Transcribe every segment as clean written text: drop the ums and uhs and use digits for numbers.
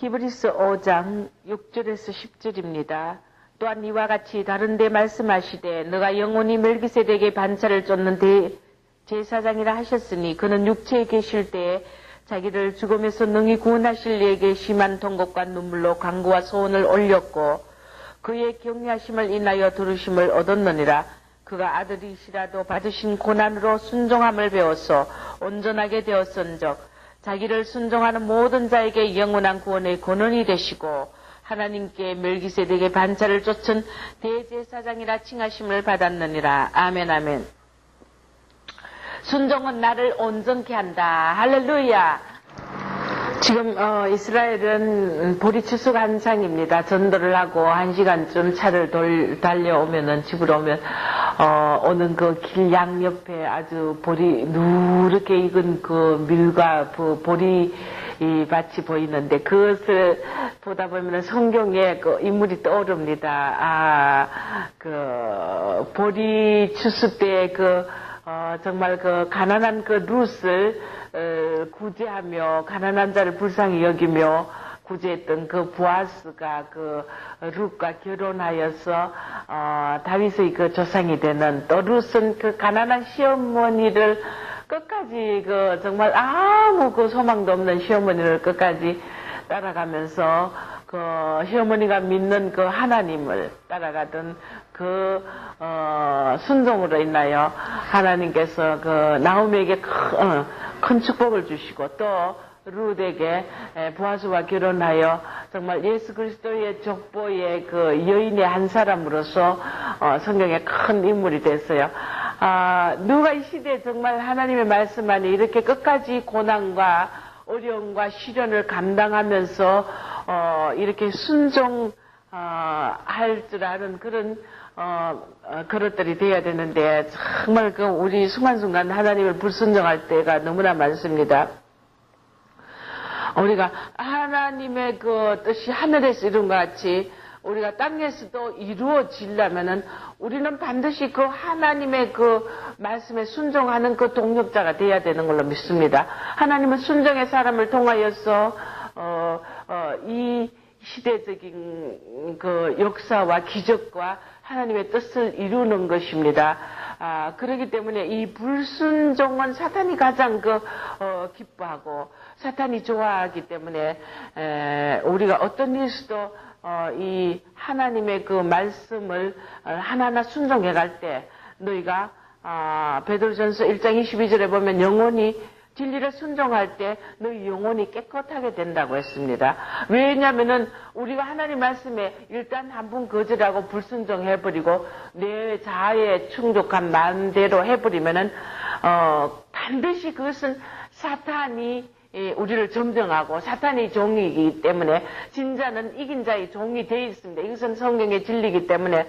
히브리서 5장 6절에서 10절입니다. 또한 이와 같이 다른 데 말씀하시되 너가 영원히 멜기세덱의 반차를 쫓는 대제사장이라 하셨으니 그는 육체에 계실 때에 자기를 죽음에서 능히 구원하실 이에게 심한 통곡과 눈물로 간구와 소원을 올렸고 그의 경외하심을 인하여 들으심을 얻었느니라. 그가 아들이시라도 받으신 고난으로 순종함을 배워서 온전하게 되었은즉 자기를 순종하는 모든 자에게 영원한 구원의 권원이 되시고 하나님께 멜기세덱의 반차를 쫓은 대제사장이라 칭하심을 받았느니라. 아멘 아멘. 순종은 나를 온전케 한다. 할렐루야. 지금 이스라엘은 보리 추수 한창입니다. 전도를 하고 1시간쯤 차를 달려오면은 집으로 오면 오는 그 길 양옆에 아주 보리 누렇게 익은 그 밀과 그 보리 이 밭이 보이는데 그것을 보다 보면 성경에 그 인물이 떠오릅니다. 그 보리 추수 때 정말 그 가난한 그 룻을 구제하며 가난한 자를 불쌍히 여기며 구제했던 그 보아스가 그 룻과 결혼하여서 다윗의 그 조상이 되는, 또 룻은 그 가난한 시어머니를 끝까지 그 정말 아무 그 소망도 없는 시어머니를 끝까지 따라가면서 그 시어머니가 믿는 그 하나님을 따라가던 그 순종으로 인하여 하나님께서 그 나오미에게 큰 축복을 주시고 또 룻에게 보아스와 결혼하여 정말 예수 그리스도의 족보의 그 여인의 한 사람으로서 성경에 큰 인물이 됐어요. 누가 이 시대에 정말 하나님의 말씀 안에 이렇게 끝까지 고난과 어려움과 시련을 감당하면서 이렇게 순종할 줄 아는 그런 그릇들이 되어야 되는데 정말 그 우리 순간순간 하나님을 불순종할 때가 너무나 많습니다. 우리가 하나님의 그 뜻이 하늘에서 이룬 것 같이 우리가 땅에서도 이루어지려면은 우리는 반드시 그 하나님의 그 말씀에 순종하는 그 동력자가 되어야 되는 걸로 믿습니다. 하나님은 순종의 사람을 통하여서 이 시대적인 그 역사와 기적과 하나님의 뜻을 이루는 것입니다. 그렇기 때문에 이 불순종은 사탄이 가장 기뻐하고 사탄이 좋아하기 때문에 우리가 어떤 일에서도 이 하나님의 그 말씀을 하나하나 순종해 갈 때 너희가 베드로전서 1장 22절에 보면 영혼이 진리를 순종할 때 너희 영혼이 깨끗하게 된다고 했습니다. 왜냐하면은 우리가 하나님 말씀에 일단 한 번 거절하고 불순종해버리고 내 자아에 충족한 마음대로 해버리면은 반드시 그것은 사탄이 우리를 점령하고 사탄의 종이기 때문에 진자는 이긴 자의 종이 되어 있습니다. 이것은 성경의 진리이기 때문에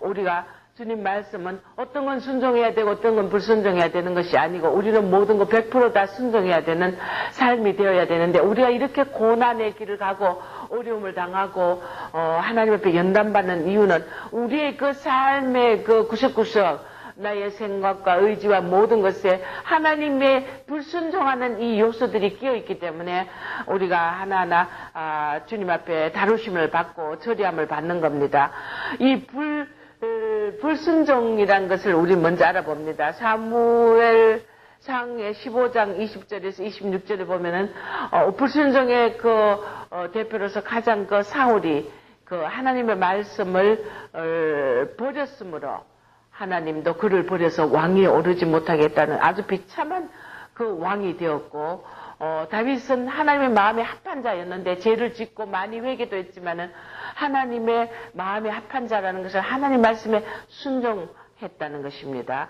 우리가 주님 말씀은 어떤 건 순종해야 되고 어떤 건 불순종해야 되는 것이 아니고 우리는 모든 거 100% 다 순종해야 되는 삶이 되어야 되는데 우리가 이렇게 고난의 길을 가고 어려움을 당하고 하나님 앞에 연단받는 이유는 우리의 그 삶의 그 구석구석 나의 생각과 의지와 모든 것에 하나님의 불순종하는 이 요소들이 끼어있기 때문에 우리가 하나하나 주님 앞에 다루심을 받고 처리함을 받는 겁니다. 이 불순종이란 것을 우리 먼저 알아봅니다. 사무엘상의 15장 20절에서 26절에 보면은 불순종의 대표로서 가장 사울이 하나님의 말씀을 버렸으므로 하나님도 그를 버려서 왕위에 오르지 못하게 했다는 아주 비참한 그 왕이 되었고 다윗은 하나님의 마음에 합한 자였는데 죄를 짓고 많이 회개도 했지만은 하나님의 마음에 합한 자라는 것은 하나님 말씀에 순종했다는 것입니다.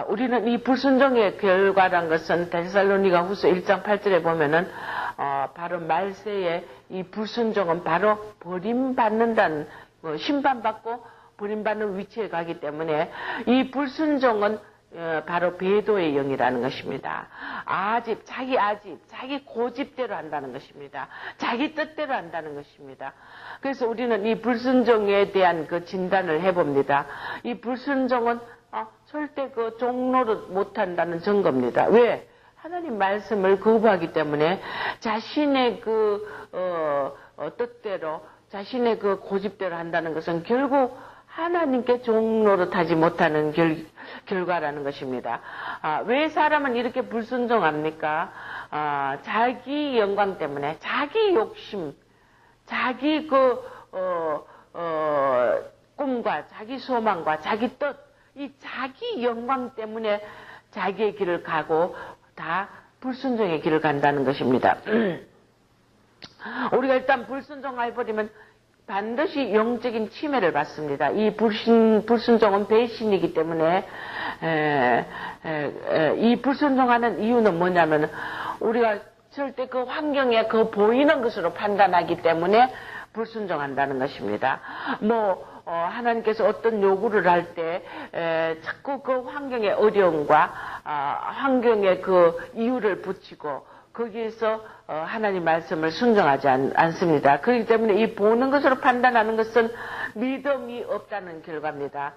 우리는 이 불순종의 결과란 것은 데살로니가 후서 1장 8절에 보면은 바로 말세에 이 불순종은 바로 버림받는다는 심판받고 버림받는 위치에 가기 때문에 이 불순종은 바로 배도의 영이라는 것입니다. 자기 고집대로 한다는 것입니다. 자기 뜻대로 한다는 것입니다. 그래서 우리는 이 불순종에 대한 그 진단을 해봅니다. 이 불순종은 절대 그 종로를 못한다는 증거입니다. 왜? 하나님 말씀을 거부하기 때문에 자신의 뜻대로 자신의 그 고집대로 한다는 것은 결국 하나님께 종노릇하지 못하는 결과라는 것입니다. 왜 사람은 이렇게 불순종합니까? 자기 영광 때문에, 자기 욕심, 자기 꿈과 자기 소망과 자기 뜻, 이 자기 영광 때문에 자기의 길을 가고 다 불순종의 길을 간다는 것입니다. 우리가 일단 불순종해버리면 반드시 영적인 침해를 받습니다. 이 불순종은 배신이기 때문에 이 불순종하는 이유는 뭐냐면 우리가 절대 그 환경에 그 보이는 것으로 판단하기 때문에 불순종한다는 것입니다. 하나님께서 어떤 요구를 할 때 자꾸 그 환경의 어려움과 환경의 그 이유를 붙이고 거기에서 하나님 말씀을 순종하지 않습니다. 그렇기 때문에 이 보는 것으로 판단하는 것은 믿음이 없다는 결과입니다.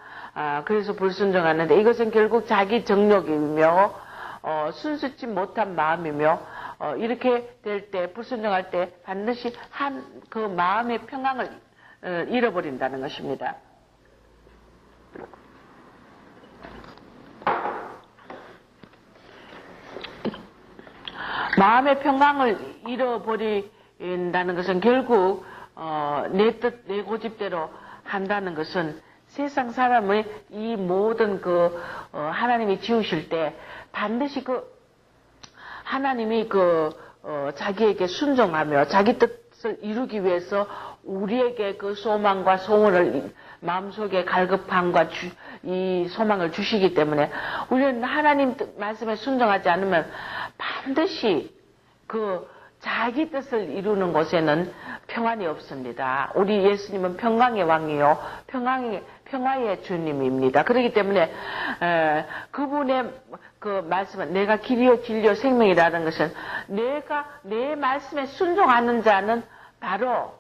그래서 불순종하는데 이것은 결국 자기 정욕이며 순수치 못한 마음이며 이렇게 될 때 불순종할 때 반드시 그 마음의 평강을 잃어버린다는 것입니다. 마음의 평강을 잃어버린다는 것은 결국 내 뜻, 내 고집대로 한다는 것은 세상 사람의 이 모든 하나님이 지으실 때 반드시 하나님이 자기에게 순종하며 자기 뜻을 이루기 위해서 우리에게 그 소망과 소원을 마음속에 갈급함과 이 소망을 주시기 때문에 우리는 하나님 말씀에 순종하지 않으면 반드시 자기 뜻을 이루는 곳에는 평안이 없습니다. 우리 예수님은 평강의 왕이요 평화의 주님입니다. 그렇기 때문에 그분의 그 말씀은 내가 길이요 진리요 생명이라는 것은 내 말씀에 순종하는 자는 바로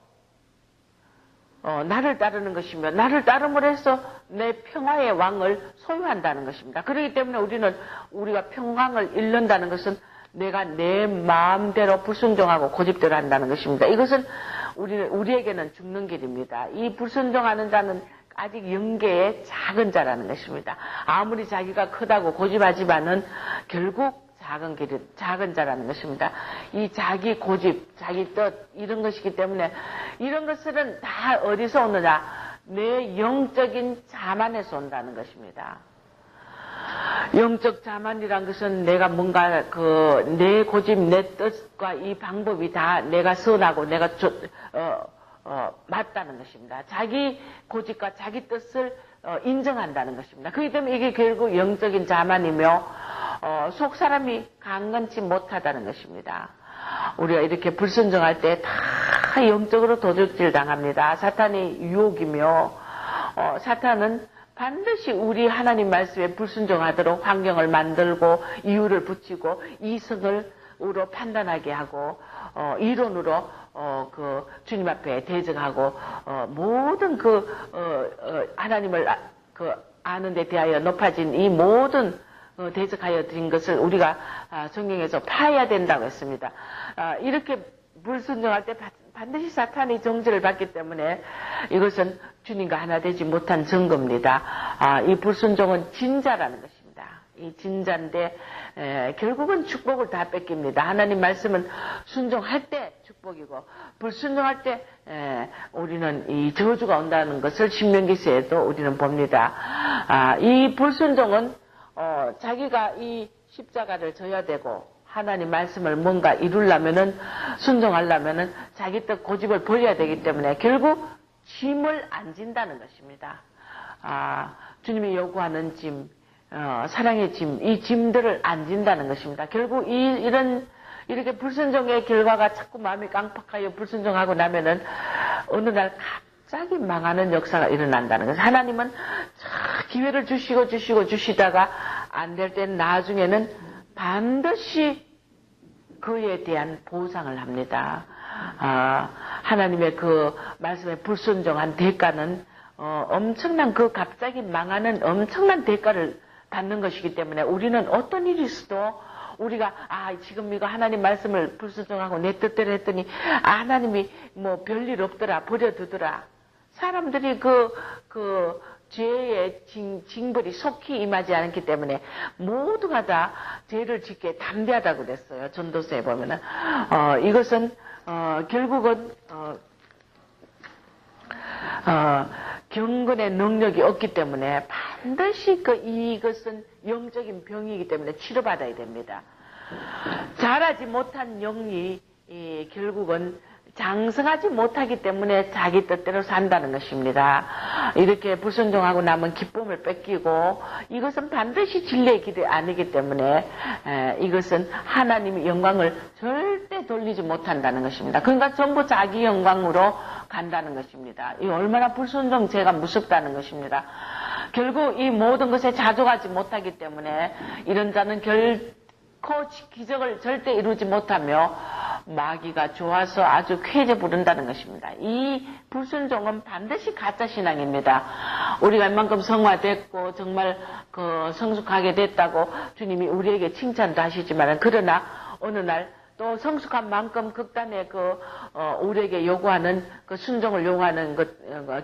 나를 따르는 것이며 나를 따름으로 해서 내 평화의 왕을 소유한다는 것입니다. 그렇기 때문에 우리가 평강을 잃는다는 것은 내가 내 마음대로 불순종하고 고집대로 한다는 것입니다. 이것은 우리에게는 죽는 길입니다. 이 불순종하는 자는 아직 영계의 작은 자라는 것입니다. 아무리 자기가 크다고 고집하지만은 결국 작은 자라는 것입니다. 이 자기 고집, 자기 뜻 이런 것이기 때문에 이런 것들은 다 어디서 오느냐? 내 영적인 자만에서 온다는 것입니다. 영적 자만이란 것은 내가 뭔가 내 고집, 내 뜻과 이 방법이 다 내가 선하고 내가 맞다는 것입니다. 자기 고집과 자기 뜻을 인정한다는 것입니다. 그렇기 때문에 이게 결국 영적인 자만이며 속 사람이 강건치 못하다는 것입니다. 우리가 이렇게 불순종할 때 다 영적으로 도둑질 당합니다. 사탄의 유혹이며 사탄은 반드시 우리 하나님 말씀에 불순종하도록 환경을 만들고 이유를 붙이고 이성으로 판단하게 하고 이론으로 주님 앞에 대적하고 모든 하나님을 아는 데 대하여 높아진 이 모든 대적하여 드린 것을 우리가 성경에서 파야 된다고 했습니다. 이렇게 불순종할 때 반드시 사탄이 정죄를 받기 때문에 이것은 주님과 하나 되지 못한 증거입니다. 이 불순종은 진자라는 것입니다. 이 진자인데 결국은 축복을 다 뺏깁니다. 하나님 말씀은 순종할 때 축복이고 불순종할 때 우리는 이 저주가 온다는 것을 신명기서에도 우리는 봅니다. 이 불순종은 자기가 이 십자가를 져야 되고 하나님 말씀을 뭔가 이루려면은 순종하려면은 자기 뜻 고집을 버려야 되기 때문에 결국 짐을 안 진다는 것입니다. 주님이 요구하는 짐, 사랑의 짐, 이 짐들을 안 진다는 것입니다. 결국 이렇게 불순종의 결과가 자꾸 마음이 깡박하여 불순종하고 나면은 어느 날 갑자기 망하는 역사가 일어난다는 것입니다. 하나님은 기회를 주시다가 안 될 때는 나중에는 반드시 그에 대한 보상을 합니다. 하나님의 그 말씀에 불순종한 대가는 엄청난 갑자기 망하는 엄청난 대가를 받는 것이기 때문에 우리는 어떤 일이 있어도 우리가 지금 이거 하나님 말씀을 불순종하고 내 뜻대로 했더니 하나님이 뭐 별일 없더라, 버려두더라. 사람들이 그 죄의 징벌이 속히 임하지 않기 때문에 모두가 다 죄를 짓게 담대하다고 그랬어요. 전도서에 보면은 이것은 결국은 경건의 능력이 없기 때문에 반드시 이것은 영적인 병이기 때문에 치료받아야 됩니다. 자라지 못한 영이 결국은 장성하지 못하기 때문에 자기 뜻대로 산다는 것입니다. 이렇게 불순종하고 나면 기쁨을 뺏기고 이것은 반드시 진리의 길이 아니기 때문에 이것은 하나님의 영광을 절대 돌리지 못한다는 것입니다. 그러니까 전부 자기 영광으로 간다는 것입니다. 이 얼마나 불순종 죄가 무섭다는 것입니다. 결국 이 모든 것에 자족하지 못하기 때문에 이런 자는 결코 기적을 절대 이루지 못하며 마귀가 좋아서 아주 쾌재 부른다는 것입니다. 이 불순종은 반드시 가짜 신앙입니다. 우리가 이만큼 성화됐고 정말 성숙하게 됐다고 주님이 우리에게 칭찬도 하시지만 그러나 어느 날 또 성숙한 만큼 극단의 우리에게 요구하는 순종을 요구하는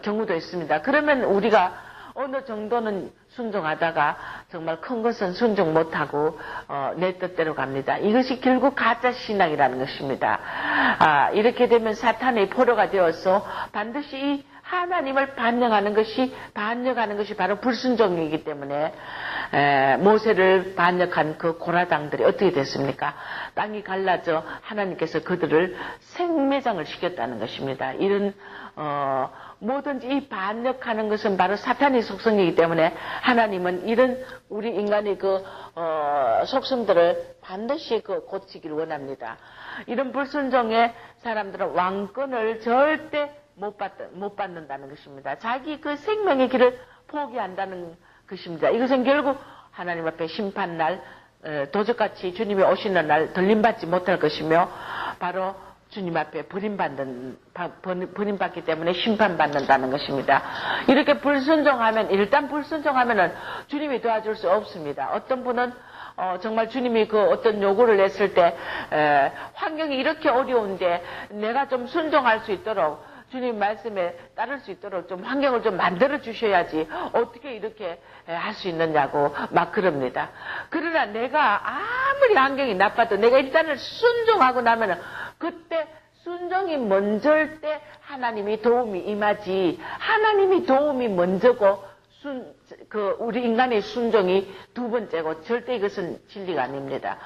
경우도 있습니다. 그러면 우리가 어느 정도는 순종하다가 정말 큰 것은 순종 못하고 내 뜻대로 갑니다. 이것이 결국 가짜 신앙이라는 것입니다. 이렇게 되면 사탄의 포로가 되어서 반드시 하나님을 반역하는 것이 바로 불순종이기 때문에 모세를 반역한 그 고라당들이 어떻게 됐습니까? 땅이 갈라져 하나님께서 그들을 생매장을 시켰다는 것입니다. 이런 뭐든지 이 반역하는 것은 바로 사탄의 속성이기 때문에 하나님은 이런 우리 인간의 속성들을 반드시 고치기를 원합니다. 이런 불순종의 사람들은 왕권을 절대 못 받는다는 것입니다. 자기 생명의 길을 포기한다는 것입니다. 이것은 결국 하나님 앞에 심판날 도적같이 주님이 오시는 날 들림받지 못할 것이며 바로 주님 앞에 버림받기 때문에 심판받는다는 것입니다. 이렇게 일단 불순종하면은 주님이 도와줄 수 없습니다. 어떤 분은 정말 주님이 어떤 요구를 했을 때 환경이 이렇게 어려운데 내가 좀 순종할 수 있도록 주님 말씀에 따를 수 있도록 좀 환경을 좀 만들어 주셔야지 어떻게 이렇게 할 수 있느냐고 막 그럽니다. 그러나 내가 아무리 환경이 나빠도 내가 일단은 순종하고 나면은 그때 순종이 먼저일 때 하나님이 도움이 임하지 하나님이 도움이 먼저고 우리 인간의 순종이 두 번째고 절대 이것은 진리가 아닙니다.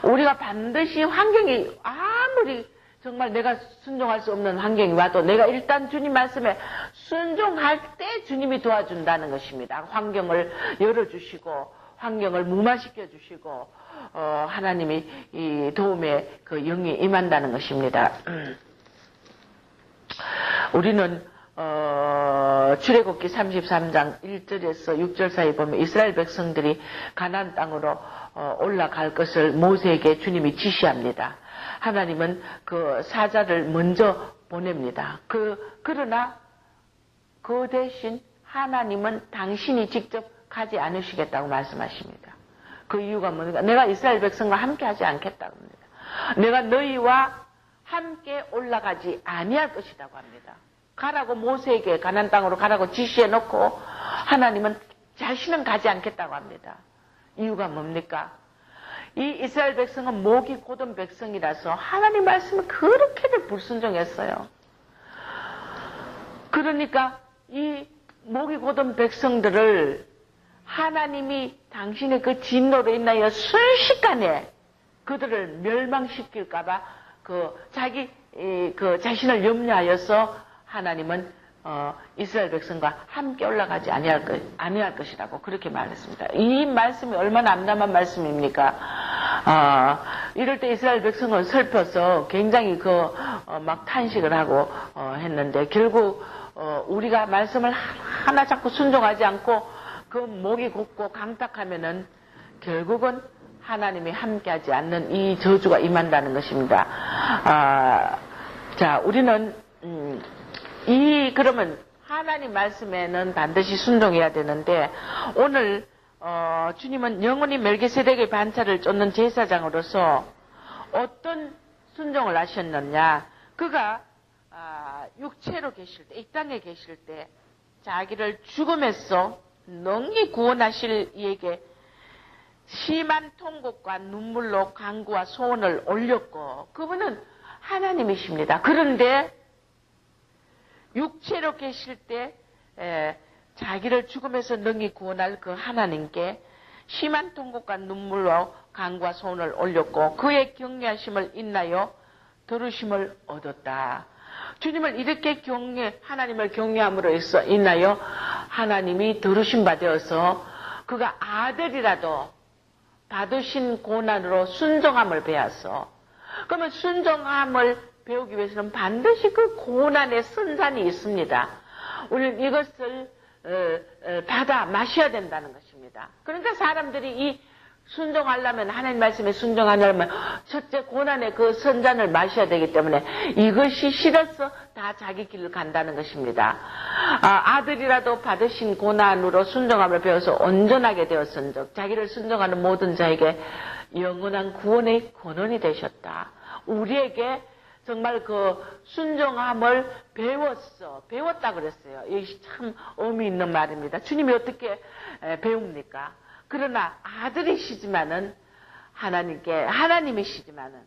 우리가 반드시 환경이 아무리 정말 내가 순종할 수 없는 환경이 와도 내가 일단 주님 말씀에 순종할 때 주님이 도와준다는 것입니다. 환경을 열어주시고 환경을 무마시켜 주시고 하나님이 이 도움의 영이 임한다는 것입니다. 우리는 출애굽기 33장 1절에서 6절 사이 보면 이스라엘 백성들이 가나안 땅으로 올라갈 것을 모세에게 주님이 지시합니다. 하나님은 사자를 먼저 보냅니다. 그러나 그 대신 하나님은 당신이 직접 가지 않으시겠다고 말씀하십니다. 그 이유가 뭡니까? 내가 이스라엘 백성과 함께 하지 않겠다고 합니다. 내가 너희와 함께 올라가지 아니할 것이라고 합니다. 가라고 모세에게 가나안 땅으로 가라고 지시해 놓고 하나님은 자신은 가지 않겠다고 합니다. 이유가 뭡니까? 이 이스라엘 백성은 목이 곧은 백성이라서 하나님 말씀을 그렇게들 불순종했어요. 그러니까 이 목이 곧은 백성들을 하나님이 당신의 그 진노로 인하여 순식간에 그들을 멸망시킬까봐 자신을 염려하여서 하나님은 이스라엘 백성과 함께 올라가지 아니할 것이라고 그렇게 말했습니다. 이 말씀이 얼마나 암담한 말씀입니까? 이럴 때 이스라엘 백성은 슬퍼서 굉장히 막 탄식을 하고 했는데 결국 우리가 말씀을 하나 자꾸 순종하지 않고 목이 곧고 강탁하면은 결국은 하나님이 함께하지 않는 이 저주가 임한다는 것입니다. 자, 우리는 그러면 하나님 말씀에는 반드시 순종해야 되는데 오늘 주님은 영원히 멜기세덱의 반차를 쫓는 제사장으로서 어떤 순종을 하셨느냐. 그가 육체로 계실 때, 이 땅에 계실 때 자기를 죽음에서 능히 구원하실 이에게 심한 통곡과 눈물로 간구와 소원을 올렸고, 그분은 하나님이십니다. 그런데 육체로 계실 때 자기를 죽음에서 능히 구원할 그 하나님께 심한 통곡과 눈물로 간구와 소원을 올렸고, 그의 경외하심을 인하여 들으심을 얻었다. 주님을 이렇게 하나님을 경외함으로 인하여 하나님이 들으심 받아서 그가 아들이라도 받으신 고난으로 순종함을 배워서, 그러면 순종함을 배우기 위해서는 반드시 그 고난의 선산이 있습니다. 우리는 이것을 받아 마셔야 된다는 것입니다. 그러니까 사람들이 이 순종하려면, 하나님 말씀에 순종하려면 첫째 고난의 그 선잔을 마셔야 되기 때문에 이것이 싫어서 다 자기 길을 간다는 것입니다. 아들이라도 받으신 고난으로 순종함을 배워서 온전하게 되었은즉 자기를 순종하는 모든 자에게 영원한 구원의 근원이 되셨다. 우리에게 정말 그 순종함을 배웠다 그랬어요. 이것이 참 의미 있는 말입니다. 주님이 어떻게 배웁니까? 그러나 아들이시지만은 하나님이시지만은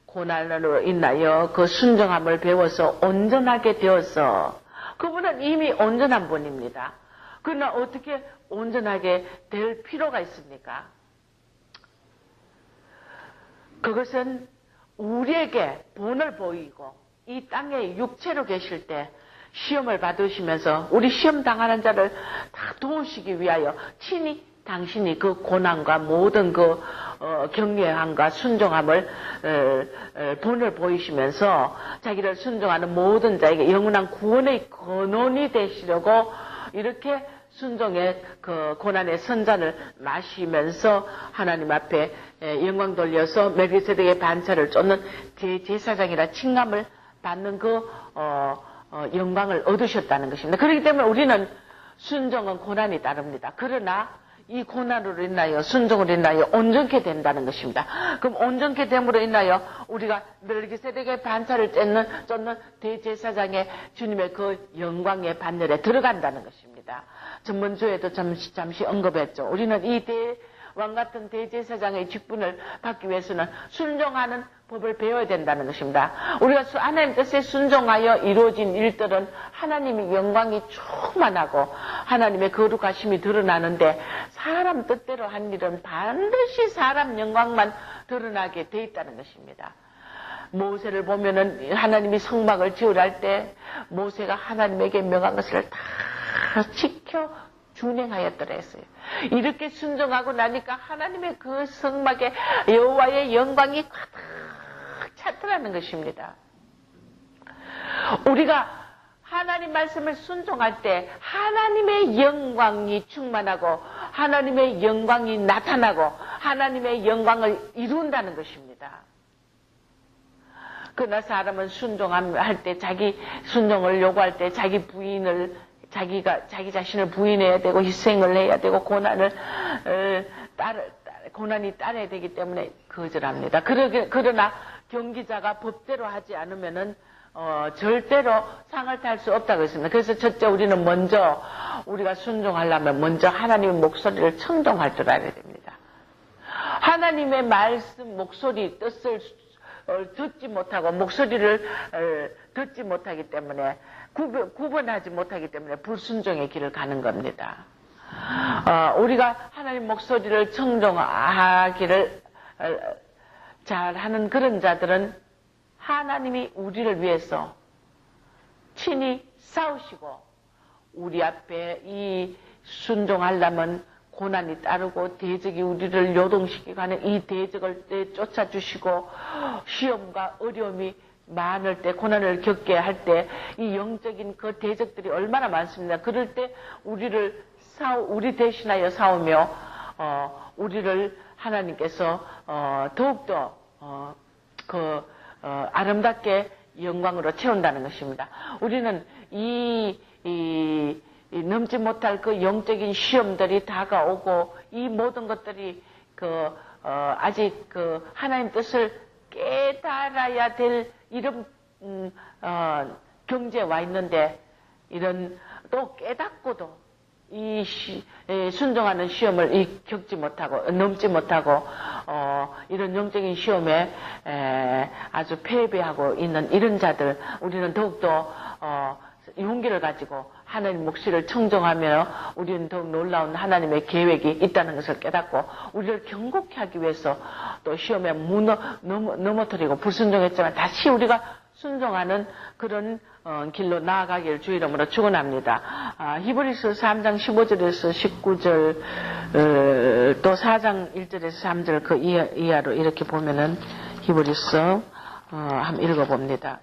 고난으로 인하여 그 순종함을 배워서 온전하게 되어서, 그분은 이미 온전한 분입니다. 그러나 어떻게 온전하게 될 필요가 있습니까? 그것은 우리에게 본을 보이고 이 땅에 육체로 계실 때 시험을 받으시면서 우리 시험 당하는 자를 다 도우시기 위하여 친히 당신이 그 고난과 모든 그 경외함과 순종함을 본을 보이시면서 자기를 순종하는 모든 자에게 영원한 구원의 근원이 되시려고 이렇게 순종의 그 고난의 선잔을 마시면서 하나님 앞에 영광 돌려서 멜기세덱의 반차를 쫓는 제사장이라 칭함을 받는 그 영광을 얻으셨다는 것입니다. 그렇기 때문에 우리는 순종은 고난이 따릅니다. 그러나 이 고난으로 인하여 순종으로 인하여 온전케 된다는 것입니다. 그럼 온전케 됨으로 인하여 우리가 멜기세덱의 반차를 쫓는 대제사장의 주님의 그 영광의 반열에 들어간다는 것입니다. 전번주에도 잠시 언급했죠. 우리는 이 왕 같은 대제사장의 직분을 받기 위해서는 순종하는 법을 배워야 된다는 것입니다. 우리가 하나님 뜻에 순종하여 이루어진 일들은 하나님의 영광이 충만하고 하나님의 거룩하심이 드러나는데, 사람 뜻대로 한 일은 반드시 사람 영광만 드러나게 돼 있다는 것입니다. 모세를 보면은 하나님이 성막을 지으랄 때 모세가 하나님에게 명한 것을 다 지켜 준행하였더라 했어요. 이렇게 순종하고 나니까 하나님의 그 성막에 여호와의 영광이 가득 찼더라는 것입니다. 우리가 하나님 말씀을 순종할 때 하나님의 영광이 충만하고 하나님의 영광이 나타나고 하나님의 영광을 이룬다는 것입니다. 그러나 사람은 순종할 때, 자기 순종을 요구할 때 자기 자신을 부인해야 되고 희생을 해야 되고 고난이 따라야 되기 때문에 거절합니다. 그러나 경기자가 법대로 하지 않으면은 절대로 상을 탈 수 없다고 했습니다. 그래서 첫째 우리는 먼저 우리가 순종하려면 먼저 하나님의 목소리를 청종할 줄 알아야 됩니다. 하나님의 말씀, 목소리, 뜻을 듣지 못하고 목소리를 듣지 못하기 때문에 구분하지 못하기 때문에 불순종의 길을 가는 겁니다. 우리가 하나님 목소리를 청종하기를 잘하는 그런 자들은 하나님이 우리를 위해서 친히 싸우시고 우리 앞에 이 순종하려면 고난이 따르고 대적이 우리를 요동시키고 하는 이 대적을 쫓아주시고 시험과 어려움이 많을 때, 고난을 겪게 할 때 이 영적인 그 대적들이 얼마나 많습니다. 그럴 때 우리 대신하여 싸우며 우리를 하나님께서 더욱더 아름답게 영광으로 채운다는 것입니다. 우리는 이 이 넘지 못할 그 영적인 시험들이 다가오고 이 모든 것들이 아직 하나님 뜻을 깨달아야 될 이런 경지에 와 있는데 이런 또 깨닫고도 이 순종하는 시험을 겪지 못하고 넘지 못하고 이런 영적인 시험에 아주 패배하고 있는 이런 자들 우리는 더욱더 용기를 가지고 하나님 몫을 청정하며 우리는 더욱 놀라운 하나님의 계획이 있다는 것을 깨닫고 우리를 경고케 하기 위해서 또 시험에 넘어뜨리고 불순종했지만 다시 우리가 순종하는 그런 길로 나아가기를 주 이름으로 축원합니다. 히브리서 3장 15절에서 19절 또 4장 1절에서 3절 그 이하로 이렇게 보면은 히브리서 한번 읽어봅니다.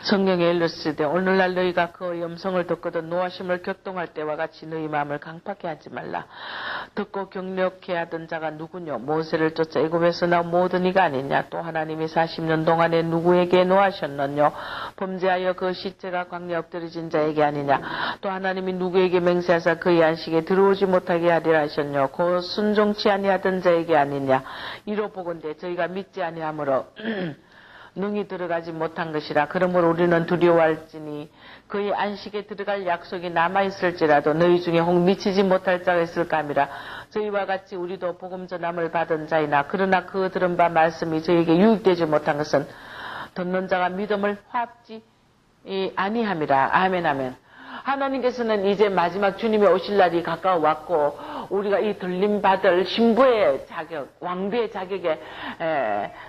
성령의 일러스되 오늘날 너희가 그 염성을 듣거든 노하심을 격동할 때와 같이 너희 마음을 강팍해 하지 말라. 듣고 격려케 하던 자가 누구뇨? 모세를 쫓아 애굽에서 나온 모든 이가 아니냐? 또 하나님이 40년 동안에 누구에게 노하셨느뇨? 범죄하여 그 시체가 광야에 엎드려진 자에게 아니냐? 또 하나님이 누구에게 맹세하사 그의 안식에 들어오지 못하게 하리라 하셨뇨? 곧 순종치 아니하던 자에게 아니냐? 이로 보건대 저희가 믿지 아니하므로 능히 들어가지 못한 것이라. 그러므로 우리는 두려워할지니 그의 안식에 들어갈 약속이 남아있을지라도 너희 중에 혹 미치지 못할 자가 있을까 함이라. 저희와 같이 우리도 복음 전함을 받은 자이나 그러나 그 들은 바 말씀이 저에게 유익되지 못한 것은 듣는 자가 믿음을 화합지 아니함이라. 아멘 아멘. 하나님께서는 이제 마지막 주님의 오실 날이 가까워왔고 우리가 이 들림받을 신부의 자격, 왕비의 자격에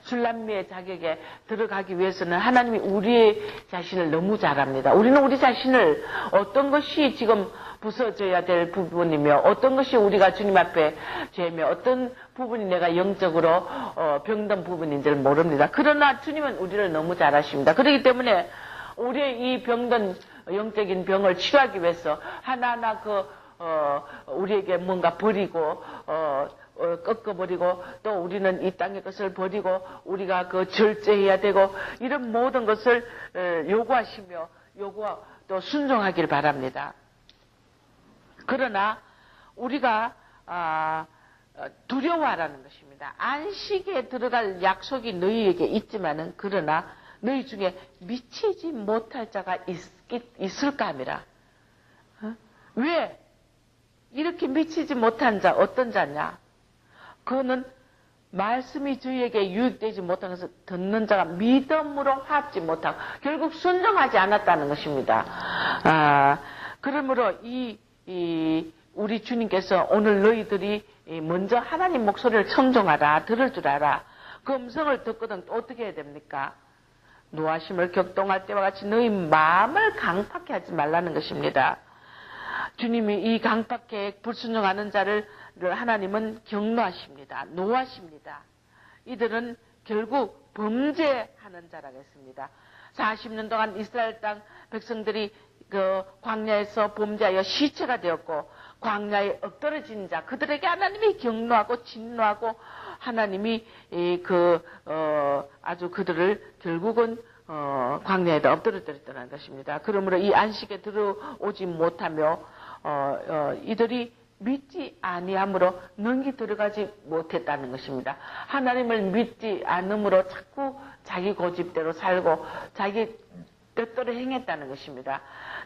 술람미의 자격에 들어가기 위해서는 하나님이 우리 자신을 너무 잘 압니다. 우리는 우리 자신을 어떤 것이 지금 부서져야 될 부분이며 어떤 것이 우리가 주님 앞에 죄며 어떤 부분이 내가 영적으로 병든 부분인지를 모릅니다. 그러나 주님은 우리를 너무 잘 아십니다. 그렇기 때문에 우리의 이 병든 영적인 병을 치료하기 위해서 하나하나 우리에게 뭔가 버리고 꺾어버리고 또 우리는 이 땅의 것을 버리고 우리가 절제해야 되고 이런 모든 것을 요구하시며 또 순종하길 바랍니다. 그러나 우리가 두려워하라는 것입니다. 안식에 들어갈 약속이 너희에게 있지만은 그러나 너희 중에 미치지 못할 자가 있을까 함이라. 왜? 이렇게 미치지 못한 자 어떤 자냐? 그거는 말씀이 저희에게 유익되지 못한 것을 듣는 자가 믿음으로 화합지 못하고 결국 순종하지 않았다는 것입니다. 그러므로 우리 주님께서 오늘 너희들이 먼저 하나님 목소리를 청종하라, 들을 줄 알아. 그 음성을 듣거든 또 어떻게 해야 됩니까? 노하심을 격동할 때와 같이 너희 마음을 강팍해 하지 말라는 것입니다. 주님이 이 강팍해 불순종하는 자를 하나님은 경노하십니다. 노하십니다. 이들은 결국 범죄하는 자라겠습니다. 40년 동안 이스라엘 땅 백성들이 광야에서 범죄하여 시체가 되었고 광야에 엎드러진 자 그들에게 하나님이 경노하고 진노하고 하나님이 아주 그들을 결국은 광야에다 엎드려뜨렸다는 것입니다. 그러므로 이 안식에 들어오지 못하며 이들이 믿지 아니함으로 능히 들어가지 못했다는 것입니다. 하나님을 믿지 않음으로 자꾸 자기 고집대로 살고 자기 뜻대로 행했다는 것입니다.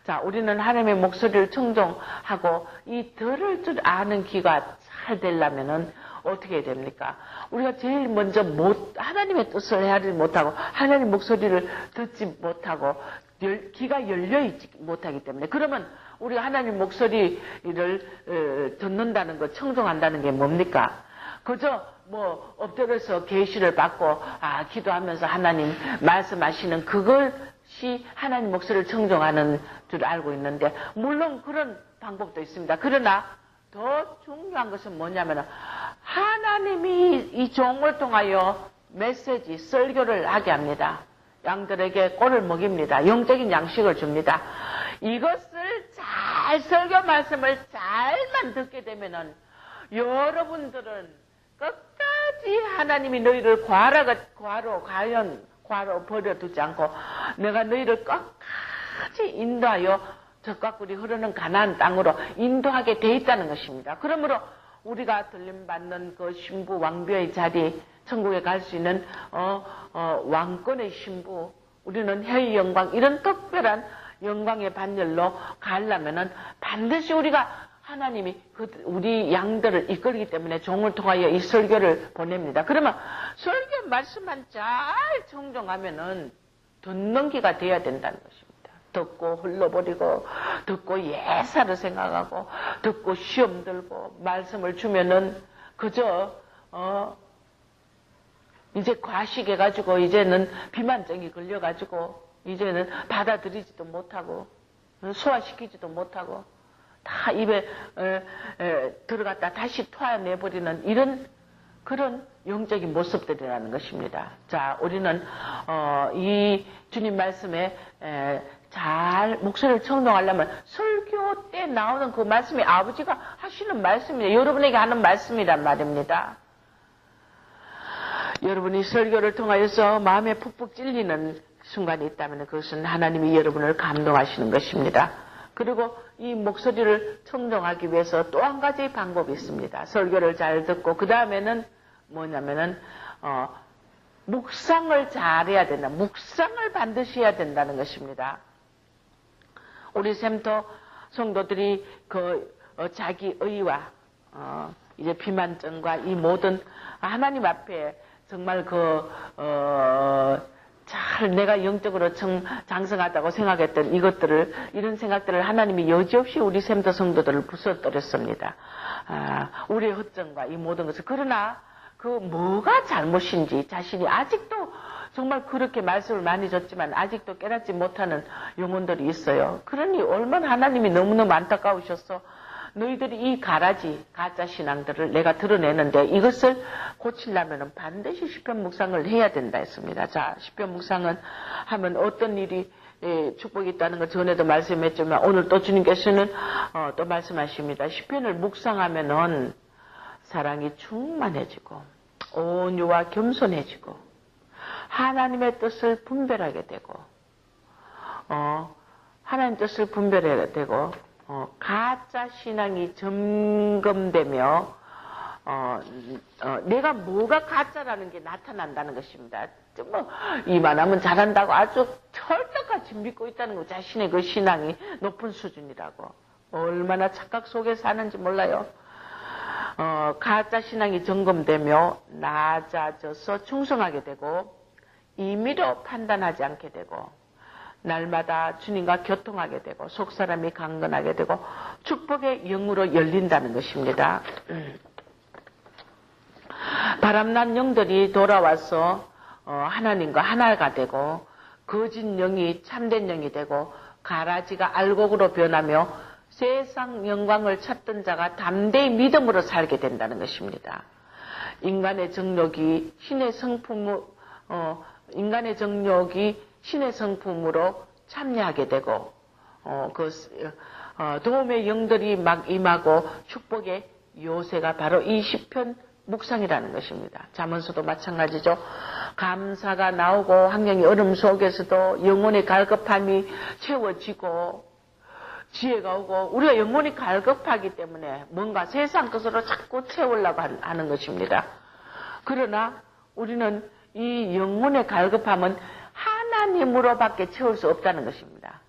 자, 우리는 하나님의 목소리를 청종하고 이 들을 줄 아는 귀가 잘 되려면은 어떻게 해야 됩니까? 우리가 제일 먼저 하나님의 뜻을 헤아리지 못하고 하나님 목소리를 듣지 못하고 귀가 열려있지 못하기 때문에 그러면 우리가 하나님 목소리를 듣는다는 것, 청종한다는 게 뭡니까? 그저 엎드려서 계시를 받고 기도하면서 하나님 말씀하시는 그것이 하나님 목소리를 청종하는 줄 알고 있는데 물론 그런 방법도 있습니다. 그러나 더 중요한 것은 뭐냐면 하나님이 이 종을 통하여 메시지, 설교를 하게 합니다. 양들에게 꼴을 먹입니다. 영적인 양식을 줍니다. 이것을 잘 설교 말씀을 잘만 듣게 되면은 여러분들은 끝까지 하나님이 너희를 과로 버려두지 않고 내가 너희를 끝까지 인도하여 젖과 꿀이 흐르는 가나안 땅으로 인도하게 돼 있다는 것입니다. 그러므로 우리가 들림받는 그 신부 왕비의 자리, 천국에 갈 수 있는 왕권의 신부, 우리는 혜의 영광, 이런 특별한 영광의 반열로 가려면은 반드시 우리가 하나님이 우리 양들을 이끌기 때문에 종을 통하여 이 설교를 보냅니다. 그러면 설교 말씀만 잘 청종하면은 듣는 귀가 되어야 된다는 것입니다. 듣고 흘러버리고, 듣고 예사를 생각하고, 듣고 시험 들고, 말씀을 주면은 그저 이제 과식해가지고, 이제는 비만증이 걸려가지고, 이제는 받아들이지도 못하고, 소화시키지도 못하고, 다 입에 들어갔다 다시 토해내버리는 이런 그런 영적인 모습들이라는 것입니다. 자, 우리는 이 주님 말씀에 잘 목소리를 청동하려면 설교 때 나오는 그 말씀이 아버지가 하시는 말씀이에요. 여러분에게 하는 말씀이란 말입니다. 여러분이 설교를 통하여서 마음에 푹푹 찔리는 순간이 있다면 그것은 하나님이 여러분을 감동하시는 것입니다. 그리고 이 목소리를 청정하기 위해서 또 한 가지 방법이 있습니다. 설교를 잘 듣고 그 다음에는 뭐냐면은 묵상을 잘해야 된다. 묵상을 반드시 해야 된다는 것입니다. 우리 샘터 성도들이 자기 의와 이제 비만증과 이 모든 하나님 앞에 정말 잘 내가 영적으로 장성하다고 생각했던 이런 생각들을 하나님이 여지없이 우리 샘터 성도들을 부숴뜨렸습니다. 우리의 허점과 이 모든 것을. 그러나 뭐가 잘못인지 자신이 아직도 정말 그렇게 말씀을 많이 줬지만 아직도 깨닫지 못하는 영혼들이 있어요. 그러니 얼마나 하나님이 너무너무 안타까우셔서 너희들이 이 가짜 신앙들을 내가 드러내는데 이것을 고치려면 반드시 시편 묵상을 해야 된다 했습니다. 자, 시편 묵상은 하면 어떤 일이 축복이 있다는 걸 전에도 말씀했지만 오늘 또 주님께서는 또 말씀하십니다. 시편을 묵상하면은 사랑이 충만해지고 온유와 겸손해지고 하나님의 뜻을 분별하게 되고 하나님 뜻을 분별하게 되고 가짜 신앙이 점검되며 내가 뭐가 가짜라는 게 나타난다는 것입니다. 이만하면 잘한다고 아주 철떡같이 믿고 있다는 거, 자신의 그 신앙이 높은 수준이라고. 얼마나 착각 속에 사는지 몰라요. 가짜 신앙이 점검되며 낮아져서 충성하게 되고 임의로 판단하지 않게 되고 날마다 주님과 교통하게 되고 속사람이 강건하게 되고 축복의 영으로 열린다는 것입니다. 바람난 영들이 돌아와서 하나님과 하나가 되고 거짓 영이 참된 영이 되고 가라지가 알곡으로 변하며 세상 영광을 찾던 자가 담대히 믿음으로 살게 된다는 것입니다. 인간의 정욕이 신의 성품으로 참여하게 되고 도움의 영들이 막 임하고 축복의 요새가 바로 이 시편 묵상이라는 것입니다. 잠언서도 마찬가지죠. 감사가 나오고 환경이 어려움 속에서도 영혼의 갈급함이 채워지고 지혜가 오고 우리가 영혼이 갈급하기 때문에 뭔가 세상 것으로 자꾸 채우려고 하는 것입니다. 그러나 우리는 이 영혼의 갈급함은 하나님으로밖에 채울 수 없다는 것입니다.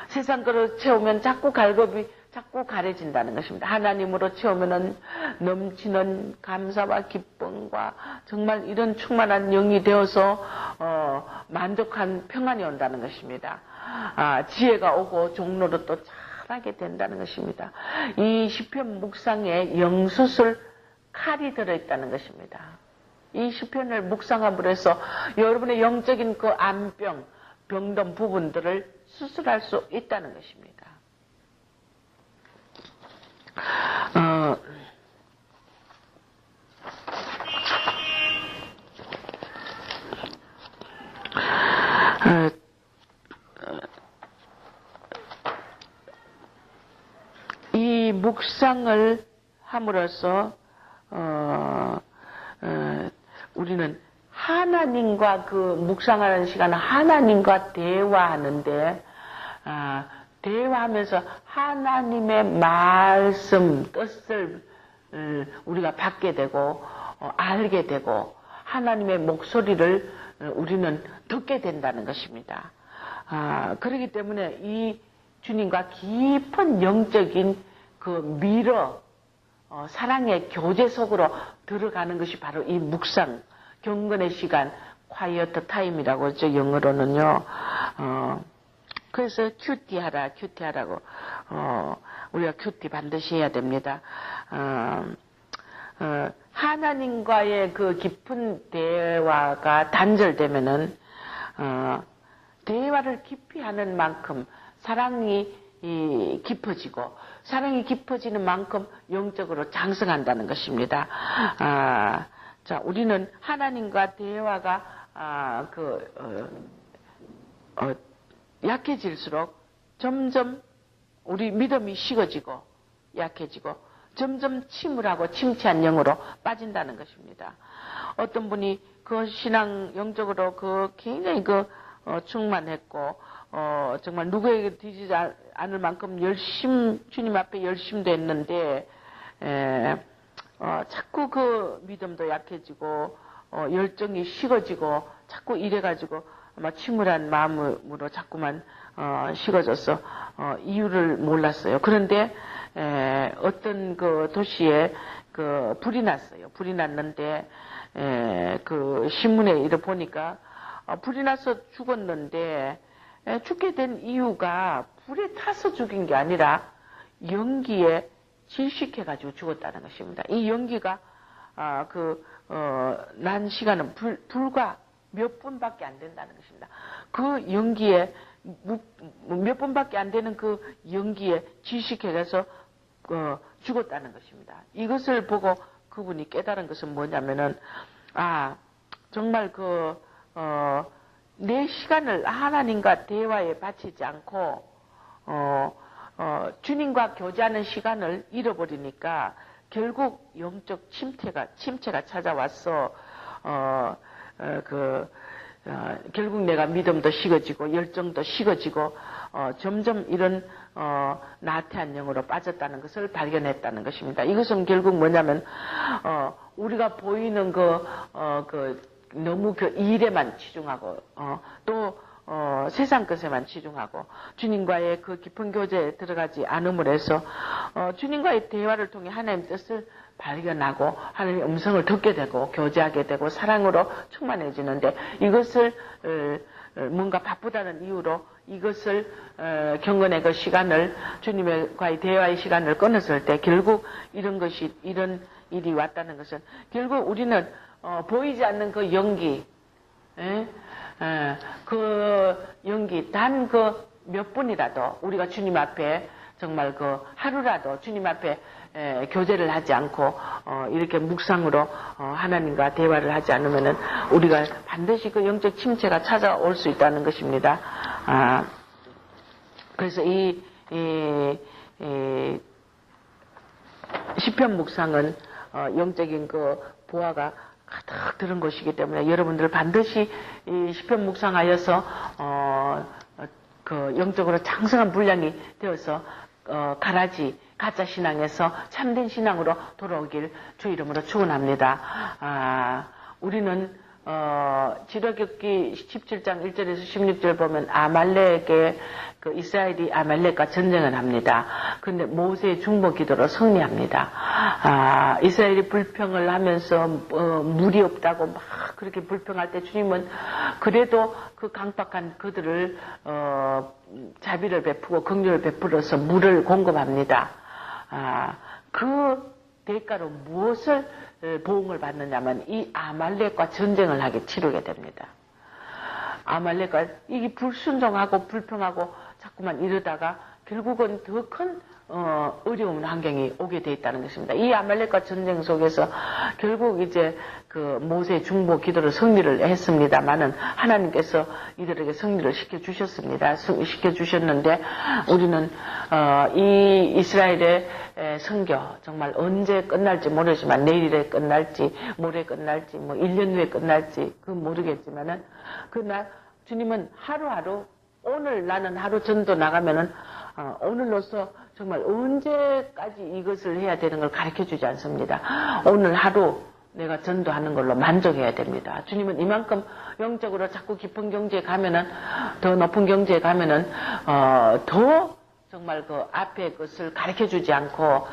세상 것으로 채우면 자꾸 갈급이 자꾸 가려진다는 것입니다. 하나님으로 채우면은 넘치는 감사와 기쁨과 정말 이런 충만한 영이 되어서 만족한 평안이 온다는 것입니다. 지혜가 오고 종로로 또 잘하게 된다는 것입니다. 이 시편 묵상에 영수술 칼이 들어있다는 것입니다. 이 시편을 묵상함으로 해서 여러분의 영적인 그 병든 부분들을 수술할 수 있다는 것입니다. 이 묵상을 함으로써 우리는 하나님과 그 묵상하는 시간은 하나님과 대화하는데, 대화하면서 하나님의 말씀, 뜻을 우리가 받게 되고, 알게 되고, 하나님의 목소리를 우리는 듣게 된다는 것입니다. 그렇기 때문에 이 주님과 깊은 영적인 그 미러, 사랑의 교제 속으로 들어가는 것이 바로 이 묵상, 경건의 시간, quiet time이라고 하죠, 영어로는요. 그래서 큐티하라고, 우리가 큐티 반드시 해야 됩니다. 하나님과의 그 깊은 대화가 단절되면은, 대화를 깊이 하는 만큼 사랑이 깊어지고, 사랑이 깊어지는 만큼 영적으로 장성한다는 것입니다. 자, 우리는 하나님과 대화가, 약해질수록 점점 우리 믿음이 식어지고, 약해지고, 점점 침울하고 침체한 영으로 빠진다는 것입니다. 어떤 분이 그 신앙 영적으로 굉장히 충만했고, 정말 누구에게 뒤지지 않을 만큼 주님 앞에 열심도 했는데, 자꾸 그 믿음도 약해지고, 열정이 식어지고, 자꾸 이래가지고, 아마 침울한 마음으로 자꾸만, 식어져서, 이유를 몰랐어요. 그런데, 어떤 그 도시에 불이 났어요. 불이 났는데, 그 신문에 이래 보니까, 불이 나서 죽었는데, 죽게 된 이유가 불에 타서 죽인 게 아니라 연기에 질식해가지고 죽었다는 것입니다. 이 연기가, 난 시간은 불과 몇 분밖에 안 된다는 것입니다. 그 연기에, 몇 분밖에 안 되는 그 연기에 질식해가서, 죽었다는 것입니다. 이것을 보고 그분이 깨달은 것은 뭐냐면은, 정말 내 시간을 하나님과 대화에 바치지 않고, 주님과 교제하는 시간을 잃어버리니까 결국 영적 침체가 찾아와서, 결국 내가 믿음도 식어지고 열정도 식어지고 점점 이런 나태한 영으로 빠졌다는 것을 발견했다는 것입니다. 이것은 결국 뭐냐면 우리가 보이는 너무 일에만 치중하고 또 세상 것에만 치중하고 주님과의 그 깊은 교제에 들어가지 않음을 해서 주님과의 대화를 통해 하나님의 뜻을 발견하고 하나님의 음성을 듣게 되고 교제하게 되고 사랑으로 충만해지는데 이것을 뭔가 바쁘다는 이유로 이것을 경건의 그 시간을 주님과의 대화의 시간을 끊었을 때 결국 이런 일이 왔다는 것은 결국 우리는 보이지 않는 그 연기 단 몇 분이라도 우리가 주님 앞에 정말 하루라도 주님 앞에 교제를 하지 않고 이렇게 묵상으로 하나님과 대화를 하지 않으면은 우리가 반드시 그 영적 침체가 찾아올 수 있다는 것입니다. 그래서 이 시편 묵상은 영적인 보화가 가득 들은 것이기 때문에 여러분들 반드시 이 시편 묵상하여서 영적으로 장성한 분량이 되어서 가짜 신앙에서 참된 신앙으로 돌아오길 주 이름으로 축원합니다. 우리는 지도격기 17장 1절에서 16절 보면 아말렉의 이스라엘이 아말렉과 전쟁을 합니다. 그런데 모세의 중보 기도로 승리합니다. 이스라엘이 불평을 하면서 물이 없다고 막 그렇게 불평할 때 주님은 그래도 그 강박한 그들을 자비를 베푸고 긍휼을 베풀어서 물을 공급합니다. 그 대가로 무엇을 보응을 받느냐면 이 아말렉과 전쟁을 치르게 됩니다. 아말렉과 이게 불순종하고 불평하고 자꾸만 이러다가 결국은 더 큰 어려운 환경이 오게 돼 있다는 것입니다. 이 아말렉과 전쟁 속에서 결국 이제 그 모세 중보 기도로 승리를 했습니다만은 하나님께서 이들에게 승리를 시켜주셨습니다. 시켜주셨는데 우리는 이 이스라엘의 선교 정말 언제 끝날지 모르지만 내일에 끝날지 모레 끝날지 뭐 1년 후에 끝날지 그건 모르겠지만은 그날 주님은 하루하루 오늘 나는 하루 전도 나가면은 오늘로서 정말 언제까지 이것을 해야 되는 걸 가르쳐 주지 않습니다. 오늘 하루 내가 전도하는 걸로 만족해야 됩니다. 주님은 이만큼 영적으로 자꾸 깊은 경지에 가면은 더 높은 경지에 가면은 더 정말 그 앞에 것을 가르쳐 주지 않고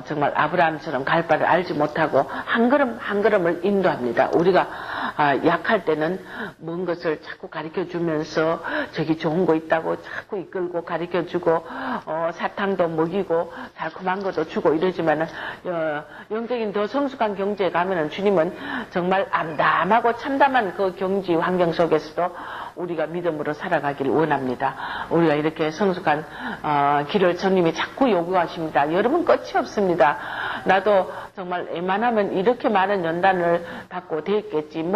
정말 아브라함처럼 갈 바를 알지 못하고 한 걸음 한 걸음을 인도합니다. 우리가 약할 때는 먼 것을 자꾸 가르쳐 주면서 저기 좋은 거 있다고 자꾸 이끌고 가르쳐 주고 사탕도 먹이고 달콤한 것도 주고 이러지만은 영적인 더 성숙한 경지에 가면은 주님은 정말 암담하고 참담한 그 경지 환경 속에서도 우리가 믿음으로 살아가길 원합니다. 우리가 이렇게 성숙한 길을 주님이 자꾸 요구하십니다. 여러분 끝이 없습니다. 나도 정말 웬만하면 이렇게 많은 연단을 받고 됐겠지.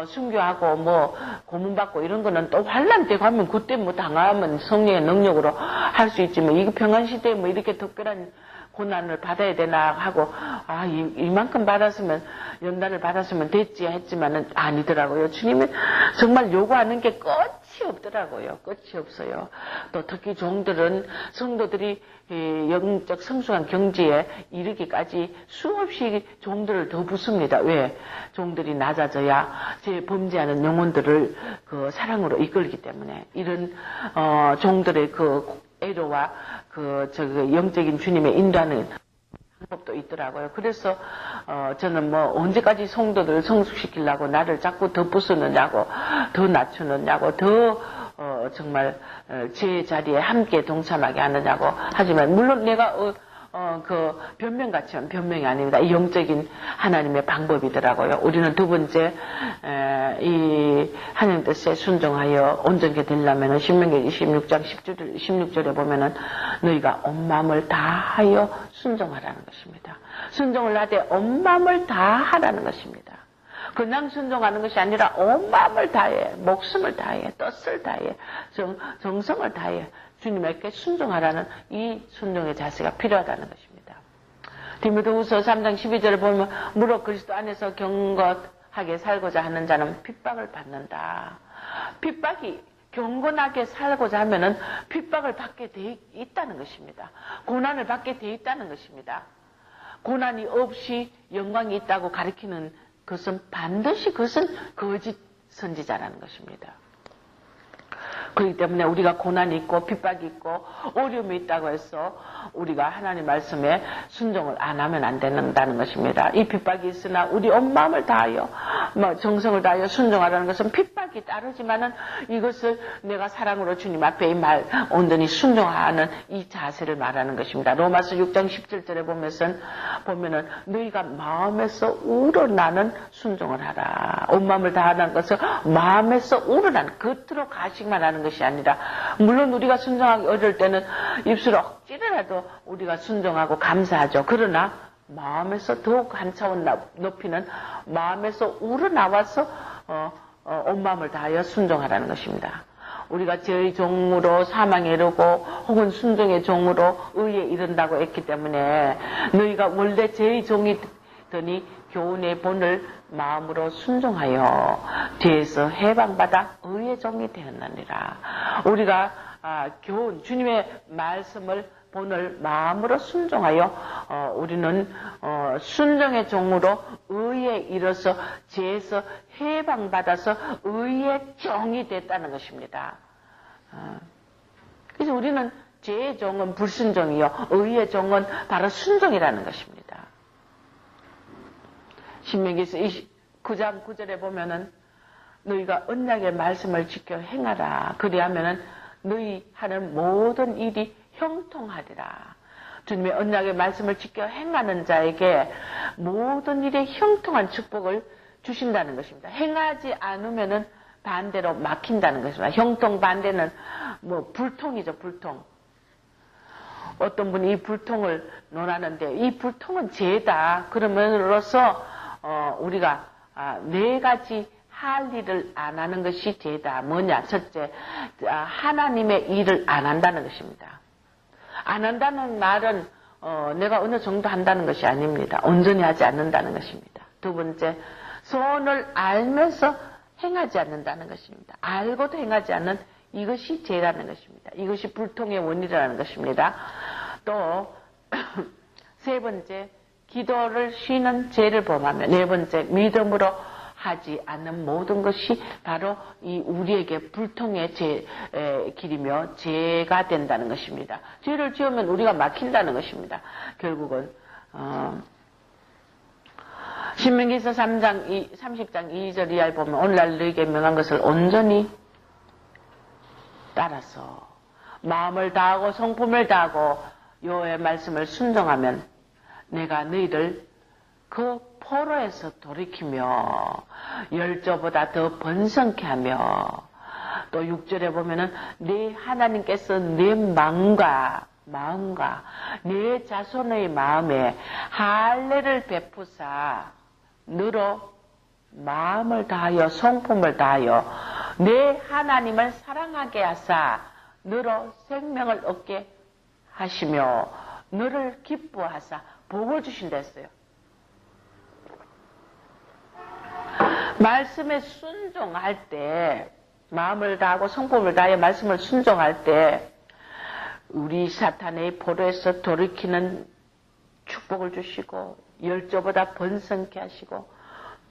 순교하고 고문받고 이런 거는 또 환난 때 가면 그때 당하면 성령의 능력으로 할 수 있지. 이거 평안시대에 이렇게 특별한 고난을 받아야 되나 하고 이만큼 받았으면 연단을 받았으면 됐지 했지만은 아니더라고요. 주님은 정말 요구하는 게 끝이 없더라고요. 끝이 없어요. 또 특히 종들은 성도들이 영적 성숙한 경지에 이르기까지 수없이 종들을 더 붓습니다. 왜? 종들이 낮아져야 제 범죄하는 영혼들을 그 사랑으로 이끌기 때문에 이런 종들의 그 애로와 영적인 주님의 인도하는 방법도 있더라고요. 그래서 저는 언제까지 성도들을 성숙시키려고 나를 자꾸 더 부수느냐고 더 낮추느냐고 더 정말 제 자리에 함께 동참하게 하느냐고 하지만 물론 내가 변명 같지만 변명이 아닙니다. 이 영적인 하나님의 방법이더라고요. 우리는 두 번째, 이 하나님 뜻에 순종하여 온전케 되려면 신명기 26장 16절에 보면은 너희가 온 마음을 다하여 순종하라는 것입니다. 순종을 하되 온 마음을 다하라는 것입니다. 그냥 순종하는 것이 아니라 온 마음을 다해, 목숨을 다해, 뜻을 다해, 정성을 다해 주님에게 순종하라는 이 순종의 자세가 필요하다는 것입니다. 디모데후서 3장 12절을 보면 무릇 그리스도 안에서 경건하게 살고자 하는 자는 핍박을 받는다. 핍박이 경건하게 살고자 하면은 핍박을 받게 돼 있다는 것입니다. 고난을 받게 돼 있다는 것입니다. 고난이 없이 영광이 있다고 가리키는 것은 반드시 그것은 거짓 선지자라는 것입니다. 그렇기 때문에 우리가 고난이 있고 핍박이 있고 어려움이 있다고 해서 우리가 하나님 말씀에 순종을 안 하면 안 된다는 것입니다. 이 핍박이 있으나 우리 온 마음을 다하여 정성을 다하여 순종하라는 것은 핍박이 따르지만은 이것을 내가 사랑으로 주님 앞에 이 말 온전히 순종하는 이 자세를 말하는 것입니다. 로마서 6장 17절에 보면은 너희가 마음에서 우러나는 순종을 하라. 온 마음을 다하는 것은 마음에서 우러나는 겉으로 가식만 하는 것이 아니라 물론 우리가 순종하기 어려울 때는 입술로 억지로라도 우리가 순종하고 감사하죠. 그러나 마음에서 더욱 한 차원 높이는 마음에서 우러나와서 온 마음을 다하여 순종하라는 것입니다. 우리가 죄의 종으로 사망에 이르고 혹은 순종의 종으로 의에 이른다고 했기 때문에 너희가 원래 죄의 종이더니 교훈의 본을 마음으로 순종하여 죄에서 해방받아 의의 종이 되었느니라. 우리가 교훈 주님의 말씀을 본을 마음으로 순종하여 우리는 순종의 종으로 의에 이르러서 죄에서 해방받아서 의의 종이 됐다는 것입니다. 그래서 우리는 죄의 종은 불순종이요 의의 종은 바로 순종이라는 것입니다. 신명기서 29장 9절에 보면은 너희가 언약의 말씀을 지켜 행하라. 그리하면은 너희 하는 모든 일이 형통하리라. 주님의 언약의 말씀을 지켜 행하는 자에게 모든 일에 형통한 축복을 주신다는 것입니다. 행하지 않으면은 반대로 막힌다는 것입니다. 형통 반대는 불통이죠, 불통. 어떤 분이 이 불통을 논하는데 이 불통은 죄다. 그러면으로써 우리가 네 가지 할 일을 안 하는 것이 죄다. 뭐냐? 첫째, 하나님의 일을 안 한다는 것입니다. 안 한다는 말은 내가 어느 정도 한다는 것이 아닙니다. 온전히 하지 않는다는 것입니다. 두 번째, 소원을 알면서 행하지 않는다는 것입니다. 알고도 행하지 않는 이것이 죄라는 것입니다. 이것이 불통의 원인이라는 것입니다. 또 세 번째, 기도를 쉬는 죄를 범하며 네 번째, 믿음으로 하지 않는 모든 것이 바로 이 우리에게 불통의 길이며 죄가 된다는 것입니다. 죄를 지으면 우리가 막힌다는 것입니다. 결국은 신명기서 30장 2절 이하에 보면 오늘날 너에게 명한 것을 온전히 따라서 마음을 다하고 성품을 다하고 여호와의 말씀을 순종하면 내가 너희를 그 포로에서 돌이키며 열조보다 더 번성케 하며 또 6절에 보면은 네 하나님께서 내 마음과 내 자손의 마음에 할례를 베푸사 너로 마음을 다하여 성품을 다하여 내 하나님을 사랑하게 하사 너로 생명을 얻게 하시며 너를 기뻐하사 복을 주신다 했어요. 말씀에 순종할 때 마음을 다하고 성품을 다하여 말씀을 순종할 때 우리 사탄의 포로에서 돌이키는 축복을 주시고 열조보다 번성케 하시고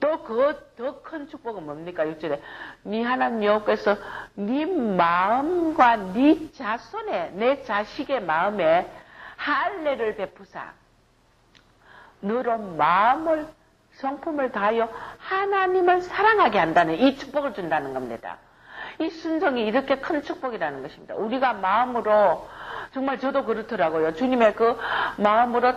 또 그 더 큰 축복은 뭡니까? 6절에 네 하나님 여호와께서 네 마음과 네 자손의 내 자식의 마음에 할례를 베푸사 너로 마음을 성품을 다하여 하나님을 사랑하게 한다는 이 축복을 준다는 겁니다. 이 순종이 이렇게 큰 축복이라는 것입니다. 우리가 마음으로 정말 저도 그렇더라고요. 주님의 그 마음으로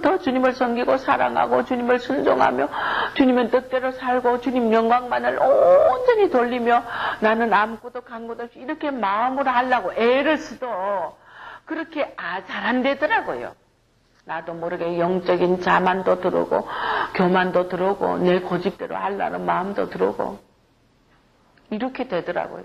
더 주님을 섬기고 사랑하고 주님을 순종하며 주님의 뜻대로 살고 주님 영광만을 온전히 돌리며 나는 아무것도 간것도 없이 이렇게 마음으로 하려고 애를 써도 그렇게 잘 안 되더라고요. 나도 모르게 영적인 자만도 들어오고 교만도 들어오고 내 고집대로 하려는 마음도 들어오고 이렇게 되더라고요.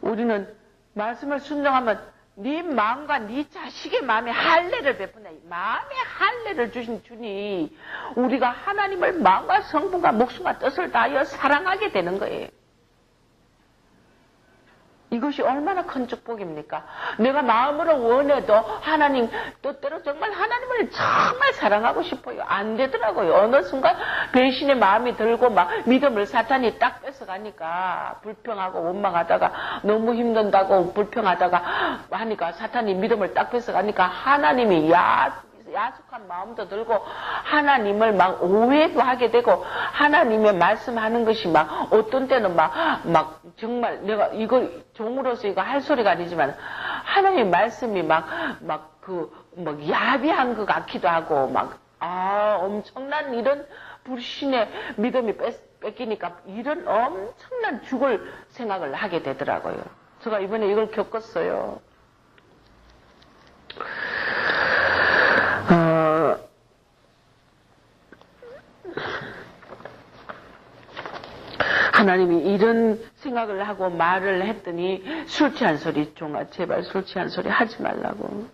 우리는 말씀을 순종하면 네 마음과 네 자식의 마음에 할례를 베푼다. 마음에 할례를 주신 주니 우리가 하나님을 마음과 성분과 목숨과 뜻을 다하여 사랑하게 되는 거예요. 이것이 얼마나 큰 축복입니까? 내가 마음으로 원해도 하나님 뜻대로 정말 하나님을 정말 사랑하고 싶어요. 안 되더라고요. 어느 순간 배신의 마음이 들고 막 믿음을 사탄이 딱 뺏어가니까 불평하고 원망하다가 너무 힘든다고 불평하다가 하니까 사탄이 믿음을 딱 뺏어가니까 하나님이 야속한 마음도 들고 하나님을 막 오해도 하게 되고 하나님의 말씀하는 것이 막 어떤 때는 막 정말 내가 이거 종으로서 이거 할 소리가 아니지만 하나님의 말씀이 막 야비한 것 같기도 하고 엄청난 이런 불신의 믿음이 뺏기니까 이런 엄청난 죽을 생각을 하게 되더라고요. 제가 이번에 이걸 겪었어요. 하나님이 이런 생각을 하고 말을 했더니 술 취한 소리 종아 제발 술 취한 소리 하지 말라고.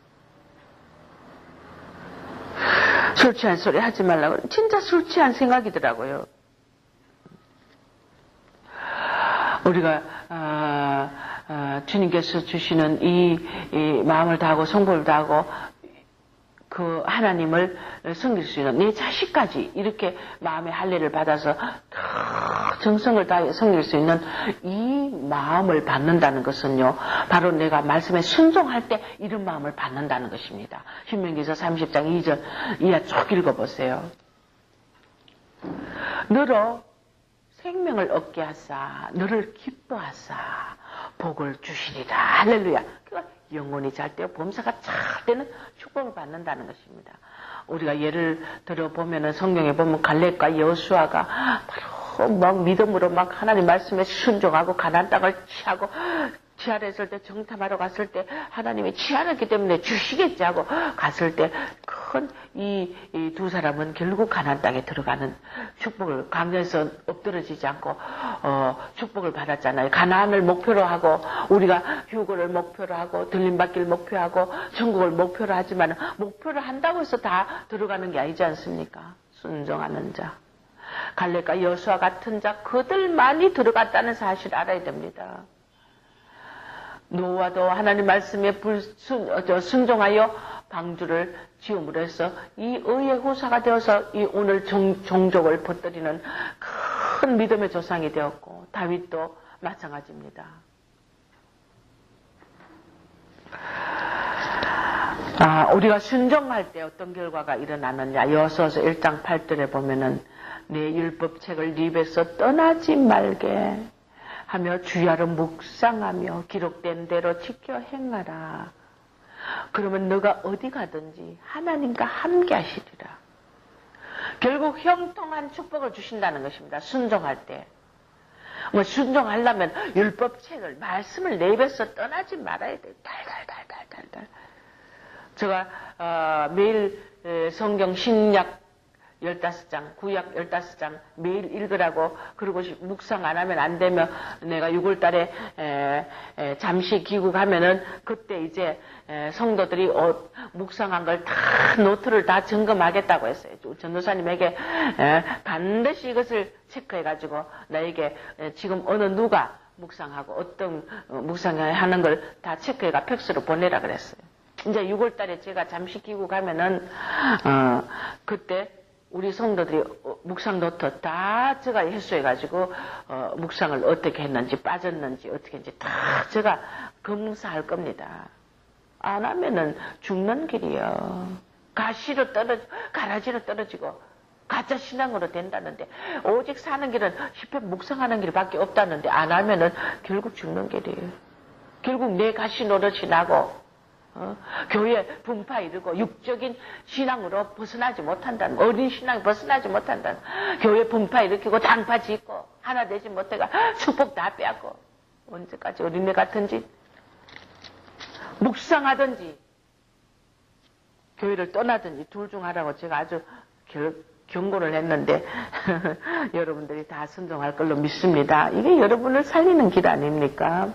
술 취한 소리 하지 말라고. 진짜 술 취한 생각이더라고요. 우리가 주님께서 주시는 이 마음을 다하고 성품을 다하고 그 하나님을 섬길 수 있는 내 자식까지 이렇게 마음의 할례를 받아서 정성을 다해 섬길 수 있는 이 마음을 받는다는 것은요, 바로 내가 말씀에 순종할 때 이런 마음을 받는다는 것입니다. 신명기서 30장 2절 이하 쭉 읽어보세요. 너로 생명을 얻게 하사 너를 기뻐하사 복을 주시리라. 할렐루야. 그러니까 영혼이 잘 때 범사가 잘 때는 축복을 받는다는 것입니다. 우리가 예를 들어 보면은 성경에 보면 갈렙과 여호수아가 바로 막 믿음으로 막 하나님 말씀에 순종하고 가나안 땅을 취하고 치알했을 때 정탐하러 갔을 때 하나님이 치알했기 때문에 주시겠지 하고 갔을 때 큰 이 두 사람은 결국 가나안 땅에 들어가는 축복을 광야에서 엎드러지지 않고 축복을 받았잖아요. 가나안을 목표로 하고 우리가 휴거를 목표로 하고 들림받기를 목표로 하고 천국을 목표로 하지만 목표를 한다고 해서 다 들어가는 게 아니지 않습니까? 순종하는 자. 갈렙과 여수와 같은 자 그들만이 들어갔다는 사실을 알아야 됩니다. 노아도 하나님 말씀에 순종하여 방주를 지음으로 해서 이 의의 후사가 되어서 이 오늘 종족을 퍼뜨리는 큰 믿음의 조상이 되었고 다윗도 마찬가지입니다. 우리가 순종할 때 어떤 결과가 일어나느냐. 여호수아서 1장 8절에 보면은 내 율법책을 네 입에서 떠나지 말게 하며 주야로 묵상하며 기록된 대로 지켜 행하라. 그러면 너가 어디 가든지 하나님과 함께 하시리라. 결국 형통한 축복을 주신다는 것입니다. 순종할 때. 순종하려면 율법책을 말씀을 내 입에서 떠나지 말아야 돼. 달달달달달달. 제가 매일 성경 신약 15장, 구약 15장 매일 읽으라고 그러고 묵상 안 하면 안 되면 내가 6월 달에 잠시 귀국하면은 그때 이제 성도들이 묵상한 걸 다 노트를 다 점검하겠다고 했어요. 전도사님에게 반드시 이것을 체크해가지고 나에게 지금 어느 누가 묵상하고 어떤 묵상하는 걸 다 체크해가 팩스로 보내라 그랬어요. 이제 6월 달에 제가 잠시 귀국하면은 그때 우리 성도들이 묵상 노트 다 제가 해수해가지고 묵상을 어떻게 했는지 빠졌는지 어떻게 했는지 다 제가 검사할 겁니다. 안 하면은 죽는 길이요. 가라지로 떨어지고 가짜 신앙으로 된다는데 오직 사는 길은 십회 묵상하는 길밖에 없다는데 안 하면은 결국 죽는 길이에요. 결국 내 가시 노릇이 나고 교회 분파 이르고 육적인 신앙으로 벗어나지 못한다는 어린 신앙이 벗어나지 못한다는 교회 분파 일으키고 당파 짓고 하나 되지 못해가 축복 다 빼앗고 언제까지 어린애 같은지 묵상하든지 교회를 떠나든지 둘 중 하라고 제가 아주 경고를 했는데 여러분들이 다 순종할 걸로 믿습니다. 이게 여러분을 살리는 길 아닙니까?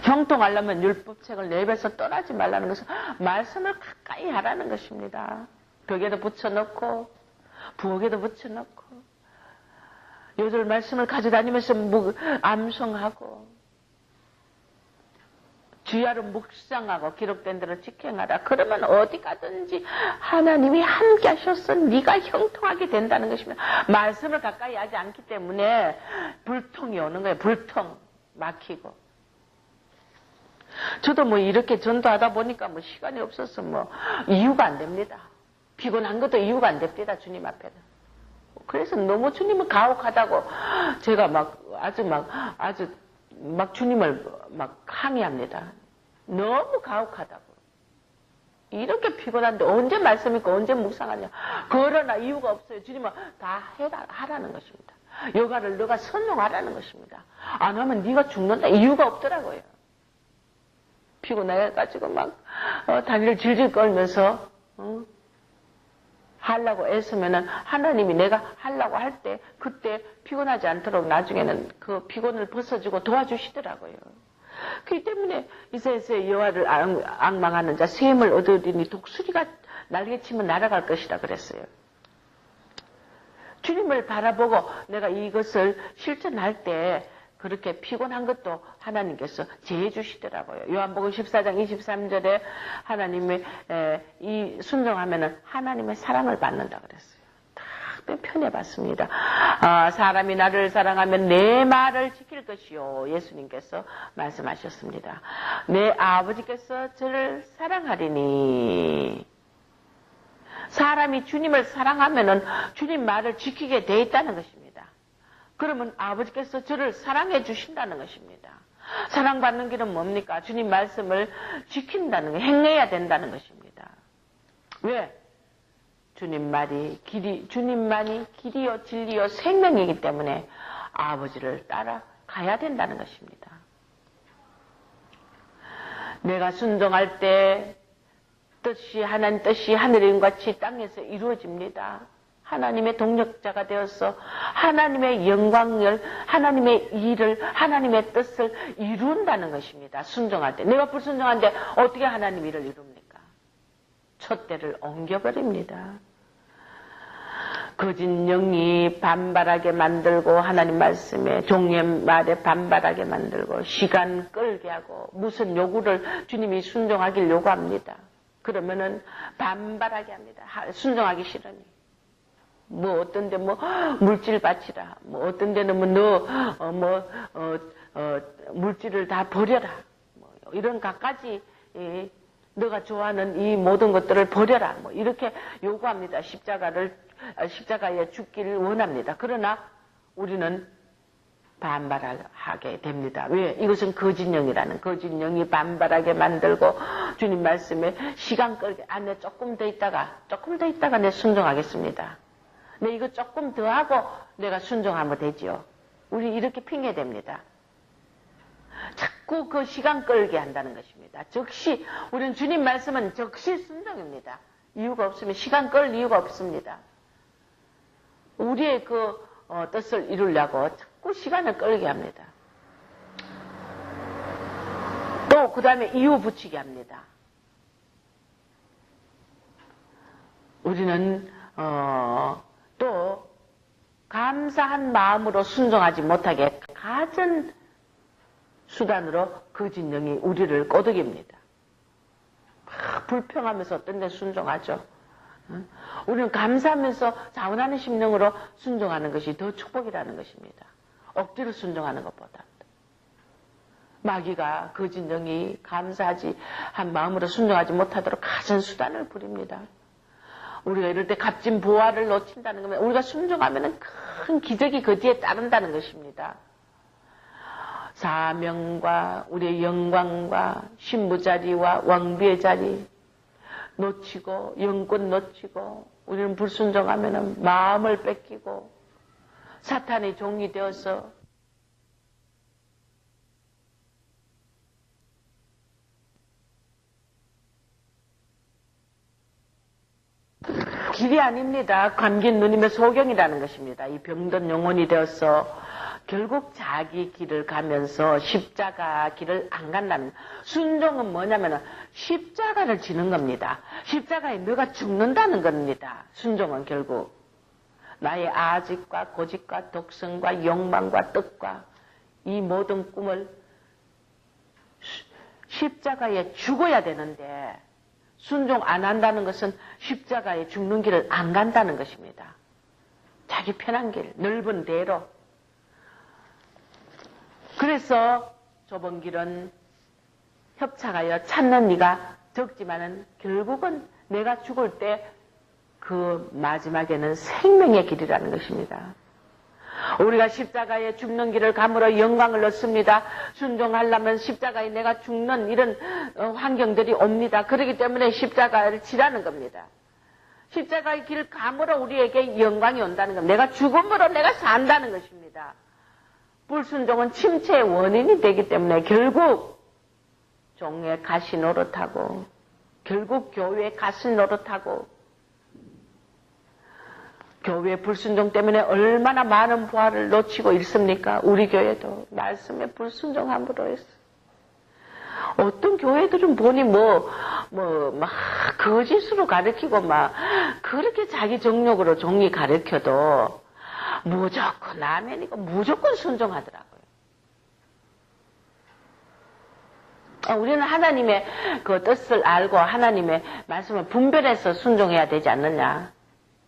형통하려면 율법책을 내 입에서 떠나지 말라는 것은 말씀을 가까이 하라는 것입니다. 벽에도 붙여놓고 부엌에도 붙여놓고 요절 말씀을 가져다니면서 암송하고 주야로 묵상하고 기록된 대로 직행하라. 그러면 어디 가든지 하나님이 함께 하셔서 네가 형통하게 된다는 것입니다. 말씀을 가까이 하지 않기 때문에 불통이 오는 거예요. 불통 막히고. 저도 이렇게 전도하다 보니까 시간이 없어서 이유가 안 됩니다. 피곤한 것도 이유가 안 됩니다. 주님 앞에는. 그래서 너무 주님은 가혹하다고 제가 아주 주님을 항의합니다. 너무 가혹하다고. 이렇게 피곤한데 언제 말씀 있고 언제 묵상하냐. 그러나 이유가 없어요. 주님은 다 하라는 것입니다. 여가를 너가 선용하라는 것입니다. 안 하면 네가 죽는다. 이유가 없더라고요. 피곤해가지고 다리를 질질 끌면서 하려고 애쓰면은 하나님이 내가 하려고 할 때 그때 피곤하지 않도록 나중에는 그 피곤을 벗어주고 도와주시더라고요. 그렇기 때문에 이사야서의 여호와를 앙망하는 자 셈을 얻으리니 독수리가 날개치면 날아갈 것이라 그랬어요. 주님을 바라보고 내가 이것을 실천할 때 그렇게 피곤한 것도 하나님께서 제해 주시더라고요. 요한복음 14장 23절에 하나님의 이 순종하면은 하나님의 사랑을 받는다 그랬어요. 딱 편해봤습니다. 사람이 나를 사랑하면 내 말을 지킬 것이요. 예수님께서 말씀하셨습니다. 내 아버지께서 저를 사랑하리니. 사람이 주님을 사랑하면은 주님 말을 지키게 돼 있다는 것입니다. 그러면 아버지께서 저를 사랑해 주신다는 것입니다. 사랑받는 길은 뭡니까? 주님 말씀을 지킨다는 거, 행해야 된다는 것입니다. 왜? 주님만이 길이요 진리요 생명이기 때문에 아버지를 따라가야 된다는 것입니다. 내가 순종할 때 뜻이 하나님 뜻이 하늘에 같이 땅에서 이루어집니다. 하나님의 동력자가 되어서 하나님의 영광을, 하나님의 일을, 하나님의 뜻을 이룬다는 것입니다. 순종할 때. 내가 불순종한데 어떻게 하나님 일을 이룹니까? 촛대를 옮겨버립니다. 거짓 영이 반발하게 만들고 하나님 말씀에 종의 말에 반발하게 만들고 시간 끌게 하고 무슨 요구를 주님이 순종하길 요구합니다. 그러면은 반발하게 합니다. 순종하기 싫으니. 뭐 어떤 데 뭐 물질 바치라. 뭐 어떤 데는 뭐 물질을 다 버려라. 뭐 이런 갖가지 너가 좋아하는 이 모든 것들을 버려라. 뭐 이렇게 요구합니다. 십자가에 죽기를 원합니다. 그러나 우리는 반발하게 됩니다. 왜? 이것은 거짓령이라는 거짓령이 반발하게 만들고 주님 말씀에 시간 끌게 내 조금 더 있다가 내 순종하겠습니다. 내 이거 조금 더 하고 내가 순종하면 되지요. 우리 이렇게 핑계댑니다. 자꾸 그 시간 끌게 한다는 것입니다. 즉시 우리는 주님 말씀은 즉시 순종입니다. 이유가 없으면 시간 끌 이유가 없습니다. 우리의 그 뜻을 이루려고 자꾸 시간을 끌게 합니다. 또 그 다음에 이유 붙이게 합니다. 우리는 또 감사한 마음으로 순종하지 못하게 가진 수단으로 거짓 영이 우리를 꼬드깁니다. 불평하면서 어떤 데 순종하죠. 우리는 감사하면서 자원하는 심령으로 순종하는 것이 더 축복이라는 것입니다. 억지로 순종하는 것보다. 마귀가 거짓 영이 감사하지 한 마음으로 순종하지 못하도록 가진 수단을 부립니다. 우리가 이럴 때 값진 보화를 놓친다는 거면 우리가 순종하면 큰 기적이 그 뒤에 따른다는 것입니다. 사명과 우리의 영광과 신부 자리와 왕비의 자리 놓치고 영권 놓치고 우리는 불순종하면 마음을 뺏기고 사탄의 종이 되어서 길이 아닙니다. 감긴 누님의 소경이라는 것입니다. 이 병든 영혼이 되어서 결국 자기 길을 가면서 십자가 길을 안 간다는 순종은 뭐냐면 십자가를 지는 겁니다. 십자가에 너가 죽는다는 겁니다. 순종은 결국 나의 아직과 고집과 독성과 욕망과 뜻과 이 모든 꿈을 십자가에 죽어야 되는데 순종 안 한다는 것은 십자가에 죽는 길을 안 간다는 것입니다. 자기 편한 길, 넓은 대로. 그래서 좁은 길은 협착하여 찾는 이가 적지만은 결국은 내가 죽을 때 그 마지막에는 생명의 길이라는 것입니다. 우리가 십자가에 죽는 길을 감으로 영광을 얻습니다. 순종하려면 십자가에 내가 죽는 이런 환경들이 옵니다. 그렇기 때문에 십자가를 지라는 겁니다. 십자가의 길을 감으로 우리에게 영광이 온다는 겁니다. 내가 죽음으로 내가 산다는 것입니다. 불순종은 침체의 원인이 되기 때문에 결국 종의 가시 노릇하고 결국 교회의 가시 노릇하고 교회 불순종 때문에 얼마나 많은 부활을 놓치고 있습니까? 우리 교회도 말씀에 불순종함으로 했어. 어떤 교회들은 보니 막 거짓으로 가르치고 막 그렇게 자기 정욕으로 종이 가르쳐도 무조건 아멘이고 무조건 순종하더라고요. 우리는 하나님의 그 뜻을 알고 하나님의 말씀을 분별해서 순종해야 되지 않느냐?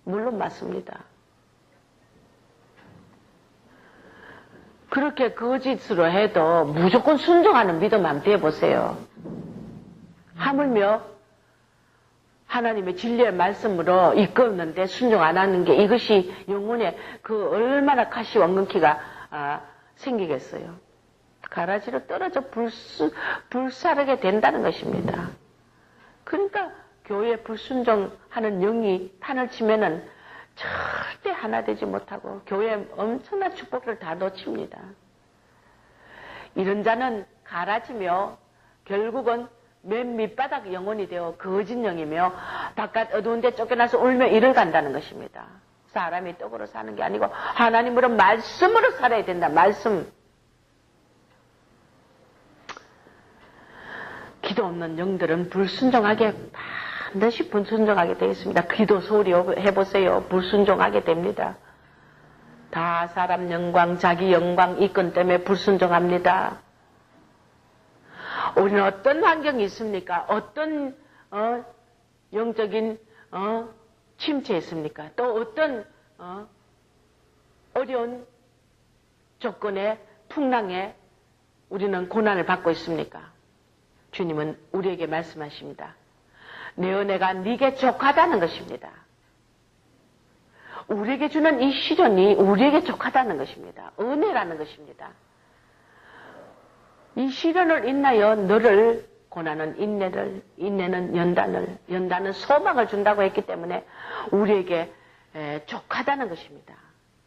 물론 맞습니다. 그렇게 거짓으로 해도 무조건 순종하는 믿음 한번 대보세요. 하물며 하나님의 진리의 말씀으로 이끌었는데 순종 안 하는 게 이것이 영혼에 그 얼마나 가시 원근키가 생기겠어요. 가라지로 떨어져 불사르게 된다는 것입니다. 그러니까 교회에 불순종하는 영이 판을 치면은 절대 하나 되지 못하고 교회에 엄청난 축복을 다 놓칩니다. 이런 자는 가라지며 결국은 맨 밑바닥 영혼이 되어 거짓 영이며 바깥 어두운 데 쫓겨나서 울며 이를 간다는 것입니다. 사람이 떡으로 사는 게 아니고 하나님으로 말씀으로 살아야 된다. 말씀. 기도 없는 영들은 불순종하게 반드시 불순종하게 되어 있습니다. 기도 소리 해보세요. 불순종하게 됩니다. 다 사람 영광, 자기 영광 이권 때문에 불순종합니다. 우리는 어떤 환경이 있습니까? 어떤 영적인 침체에 있습니까? 또 어떤 어려운 조건의 풍랑에 우리는 고난을 받고 있습니까? 주님은 우리에게 말씀하십니다. 내 은혜가 네게 족하다는 것입니다. 우리에게 주는 이 시련이 우리에게 족하다는 것입니다. 은혜라는 것입니다. 이 시련을 인하여 너를 고난은 인내는 연단은 소망을 준다고 했기 때문에 우리에게 족하다는 것입니다.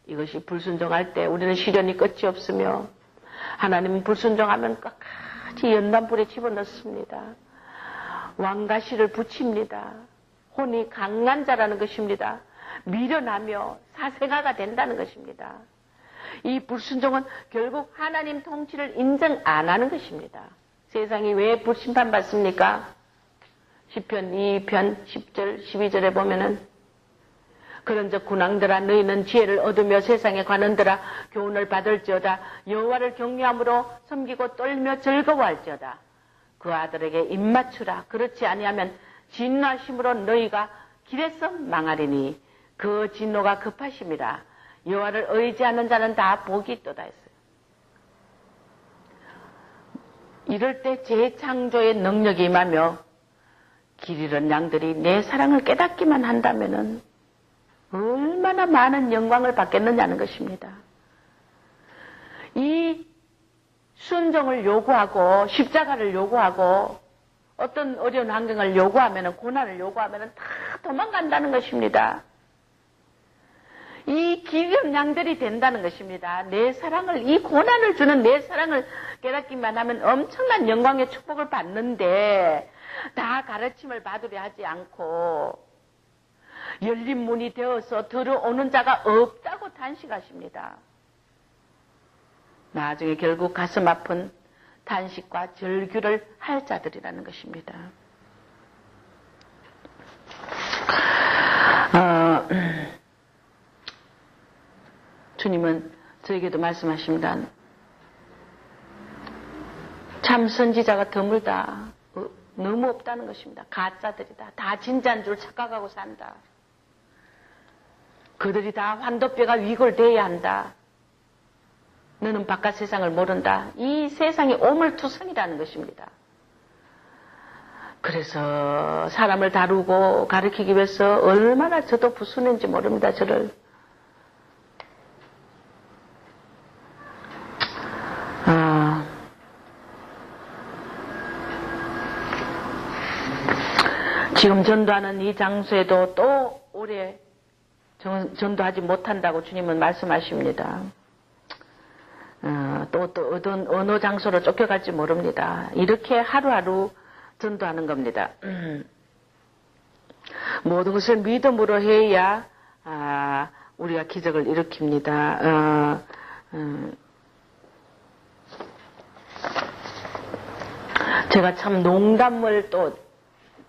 이것이 불순종할 때 우리는 시련이 끝이 없으며 하나님은 불순종하면 끝까지 연단불에 집어넣습니다. 왕가시를 붙입니다. 혼이 강한 자라는 것입니다. 미련하며 사생아가 된다는 것입니다. 이 불순종은 결국 하나님 통치를 인정 안 하는 것입니다. 세상이 왜 불심판받습니까? 시편 2편 10절 12절에 보면은 그런즉 군왕들아 너희는 지혜를 얻으며 세상의 관원들아 교훈을 받을지어다. 여호와를 경외함으로 섬기고 떨며 즐거워할지어다. 그 아들에게 입맞추라. 그렇지 아니하면 진노하심으로 너희가 길에서 망하리니 그 진노가 급하심이라. 여호와를 의지하는 자는 다 복이 있도다 했어요. 이럴 때 재창조의 능력이 임하며 길 잃은 양들이 내 사랑을 깨닫기만 한다면은 얼마나 많은 영광을 받겠느냐는 것입니다. 이 순종을 요구하고 십자가를 요구하고 어떤 어려운 환경을 요구하면은 고난을 요구하면은 다 도망간다는 것입니다. 이 기름 양들이 된다는 것입니다. 내 사랑을, 이 고난을 주는 내 사랑을 깨닫기만 하면 엄청난 영광의 축복을 받는데 다 가르침을 받으려 하지 않고 열린 문이 되어서 들어오는 자가 없다고 단식하십니다. 나중에 결국 가슴 아픈 단식과 절규를 할 자들이라는 것입니다. 주님은 저에게도 말씀하십니다. 참 선지자가 드물다. 너무 없다는 것입니다. 가짜들이다. 다 진짜인 줄 착각하고 산다. 그들이 다 환도뼈가 위골돼야 한다. 너는 바깥 세상을 모른다. 이 세상이 오물투성이라는 것입니다. 그래서 사람을 다루고 가르치기 위해서 얼마나 저도 부수는지 모릅니다. 저를. 지금 전도하는 이 장소에도 또 오래 전도하지 못한다고 주님은 말씀하십니다. 또 어느 장소로 쫓겨갈지 모릅니다. 이렇게 하루하루 전도하는 겁니다. 모든 것을 믿음으로 해야 우리가 기적을 일으킵니다. 제가 참 농담을 또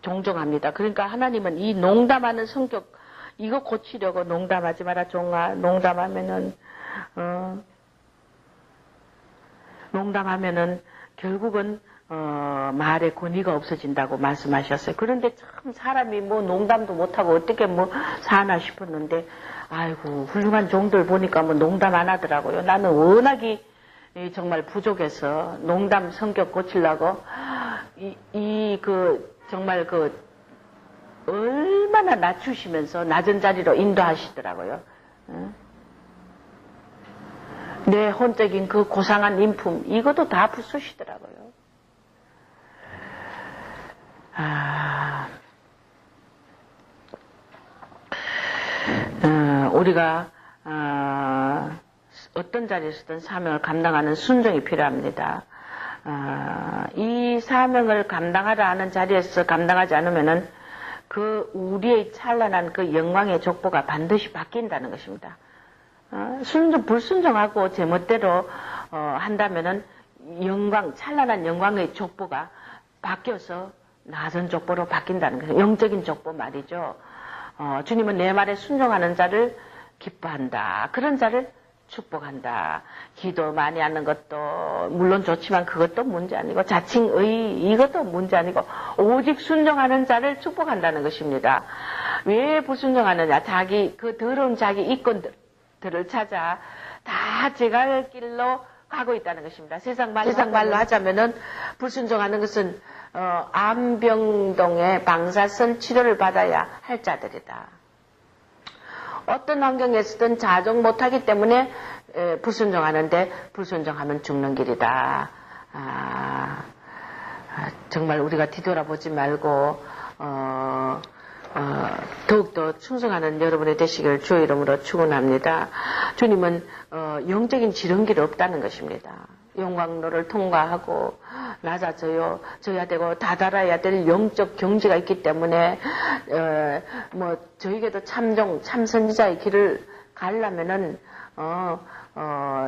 종종 합니다. 그러니까 하나님은 이 농담하는 성격 이거 고치려고 농담하지 마라 종아. 농담하면은 결국은 말의 권위가 없어진다고 말씀하셨어요. 그런데 참 사람이 뭐 농담도 못하고 어떻게 뭐 사나 싶었는데 아이고 훌륭한 종들 보니까 뭐 농담 안 하더라고요. 나는 워낙이 정말 부족해서 농담 성격 고치려고 정말 얼마나 낮추시면서 낮은 자리로 인도하시더라고요. 내 혼적인 그 고상한 인품 이것도 다 부수시더라고요. 우리가 어떤 자리에서든 사명을 감당하는 순종이 필요합니다. 이 사명을 감당하라 하는 자리에서 감당하지 않으면은 그 우리의 찬란한 그 영광의 족보가 반드시 바뀐다는 것입니다. 불순종하고 제멋대로 한다면은 찬란한 영광의 족보가 바뀌어서 낮은 족보로 바뀐다는 거예요. 영적인 족보 말이죠. 주님은 내 말에 순종하는 자를 기뻐한다. 그런 자를 축복한다. 기도 많이 하는 것도 물론 좋지만 그것도 문제 아니고 자칭의 이것도 문제 아니고 오직 순종하는 자를 축복한다는 것입니다. 왜 불순종하느냐? 그 더러운 자기 이권들을 찾아 다 제갈 길로 가고 있다는 것입니다. 세상 말로 하자면은 불순종하는 것은 암병동의 방사선 치료를 받아야 할 자들이다. 어떤 환경에서든 자정 못하기 때문에 불순종하는데 불순종하면 죽는 길이다. 정말 우리가 뒤돌아보지 말고 더욱더 충성하는 여러분이 되시길 주의 이름으로 축원합니다. 주님은 영적인 지름길이 없다는 것입니다. 용광로를 통과하고 낮아져야 되고 다다라야 될 영적 경지가 있기 때문에 저에게도 참선지자의 길을 가려면은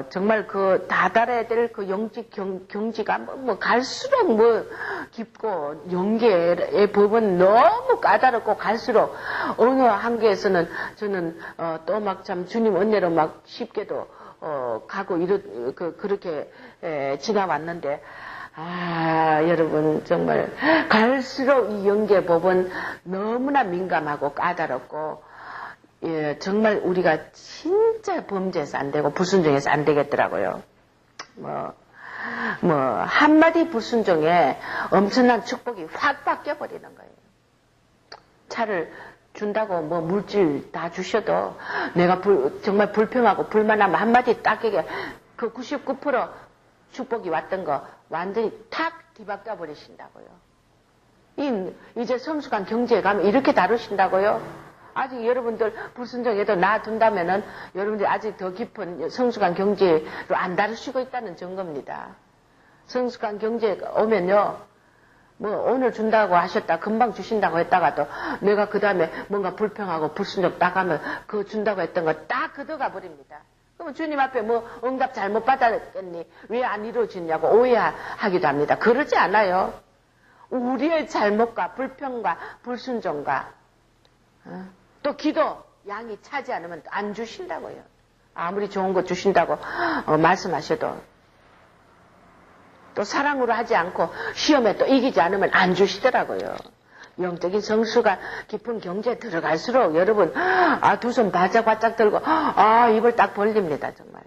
정말 그 다다라야 될 그 영적 경지가 갈수록 깊고 영계의 법은 너무 까다롭고 갈수록 어느 한계에서는 저는 또 막 참 주님 은혜로 막 쉽게도 가고 그렇게 지나왔는데 여러분 정말 갈수록 이 영계 법은 너무나 민감하고 까다롭고 정말 우리가 진짜 범죄해서 안 되고 불순종해서 안 되겠더라고요. 한마디 불순종에 엄청난 축복이 확 바뀌어버리는 거예요. 차를 준다고 물질 다 주셔도 내가 정말 불평하고 불만하면 한마디 딱 얘기해. 그 99% 축복이 왔던 거 완전히 탁 뒤바뀌어 버리신다고요. 이제 성숙한 경제에 가면 이렇게 다루신다고요. 아직 여러분들 불순종해도 놔둔다면은 여러분들이 아직 더 깊은 성숙한 경제로 안 다루시고 있다는 증거입니다. 성숙한 경제에 오면요. 오늘 준다고 하셨다, 금방 주신다고 했다가도 내가 그 다음에 뭔가 불평하고 불순종 딱 하면 그거 준다고 했던 거 딱 걷어가 버립니다. 그러면 주님 앞에 응답 잘못 받았겠니? 왜 안 이루어지냐고 오해하기도 합니다. 그러지 않아요. 우리의 잘못과 불평과 불순종과 또 기도 양이 차지 않으면 안 주신다고요. 아무리 좋은 거 주신다고 말씀하셔도 또 사랑으로 하지 않고 시험에 또 이기지 않으면 안 주시더라고요. 영적인 성수가 깊은 경제에 들어갈수록 여러분 두 손 바짝바짝 들고 입을 딱 벌립니다. 정말.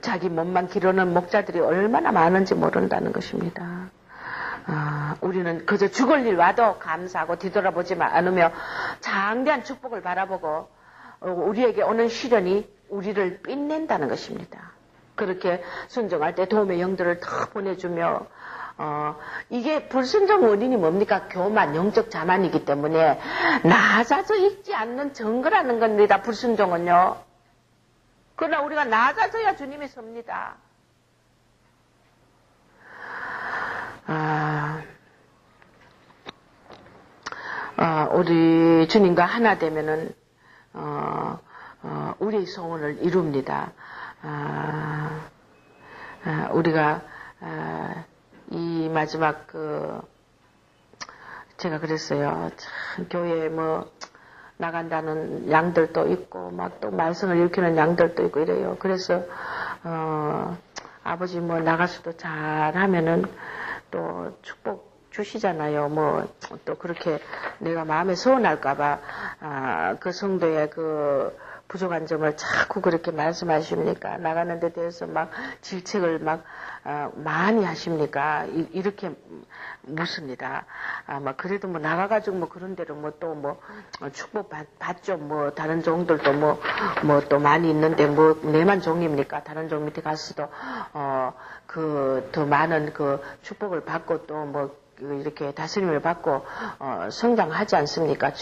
자기 몸만 기르는 목자들이 얼마나 많은지 모른다는 것입니다. 우리는 그저 죽을 일 와도 감사하고 뒤돌아보지만 않으며 장대한 축복을 바라보고 우리에게 오는 시련이 우리를 빛낸다는 것입니다. 그렇게 순종할 때 도움의 영들을 더 보내주며 이게 불순종 원인이 뭡니까? 교만, 영적 자만이기 때문에 낮아져 있지 않는 증거라는 겁니다. 불순종은요. 그러나 우리가 낮아져야 주님이 섭니다. 우리 주님과 하나 되면은 우리의 소원을 이룹니다. 우리가 이 마지막 제가 그랬어요. 참 교회에 나간다는 양들도 있고 막 또 말씀을 일으키는 양들도 있고 이래요. 그래서 아버지 나가서도 잘하면은 또 축복 주시잖아요. 또 그렇게 내가 마음에 서운할까봐 그 성도의 그 부족한 점을 자꾸 그렇게 말씀하십니까? 나가는 데 대해서 막 질책을 많이 하십니까? 이렇게 묻습니다. 그래도 나가가지고 그런 대로 축복 받죠. 다른 종들도 또 많이 있는데 내만 종입니까? 다른 종 밑에 가서도 더 많은 그 축복을 받고 또 이렇게 다스림을 받고 성장하지 않습니까?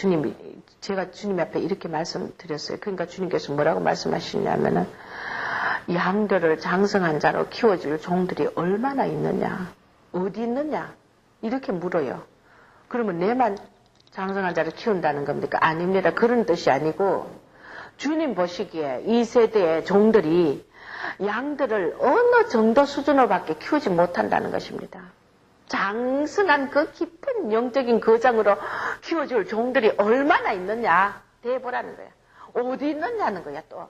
제가 주님 앞에 이렇게 말씀드렸어요. 그러니까 주님께서 뭐라고 말씀하시냐면은 양들을 장성한 자로 키워줄 종들이 얼마나 있느냐, 어디 있느냐 이렇게 물어요. 그러면 내만 장성한 자를 키운다는 겁니까? 아닙니다. 그런 뜻이 아니고 주님 보시기에 이 세대의 종들이 양들을 어느 정도 수준으로밖에 키우지 못한다는 것입니다. 장성한 그 깊은 영적인 거장으로 키워줄 종들이 얼마나 있느냐 대보라는 거야. 어디 있느냐는 거야 또.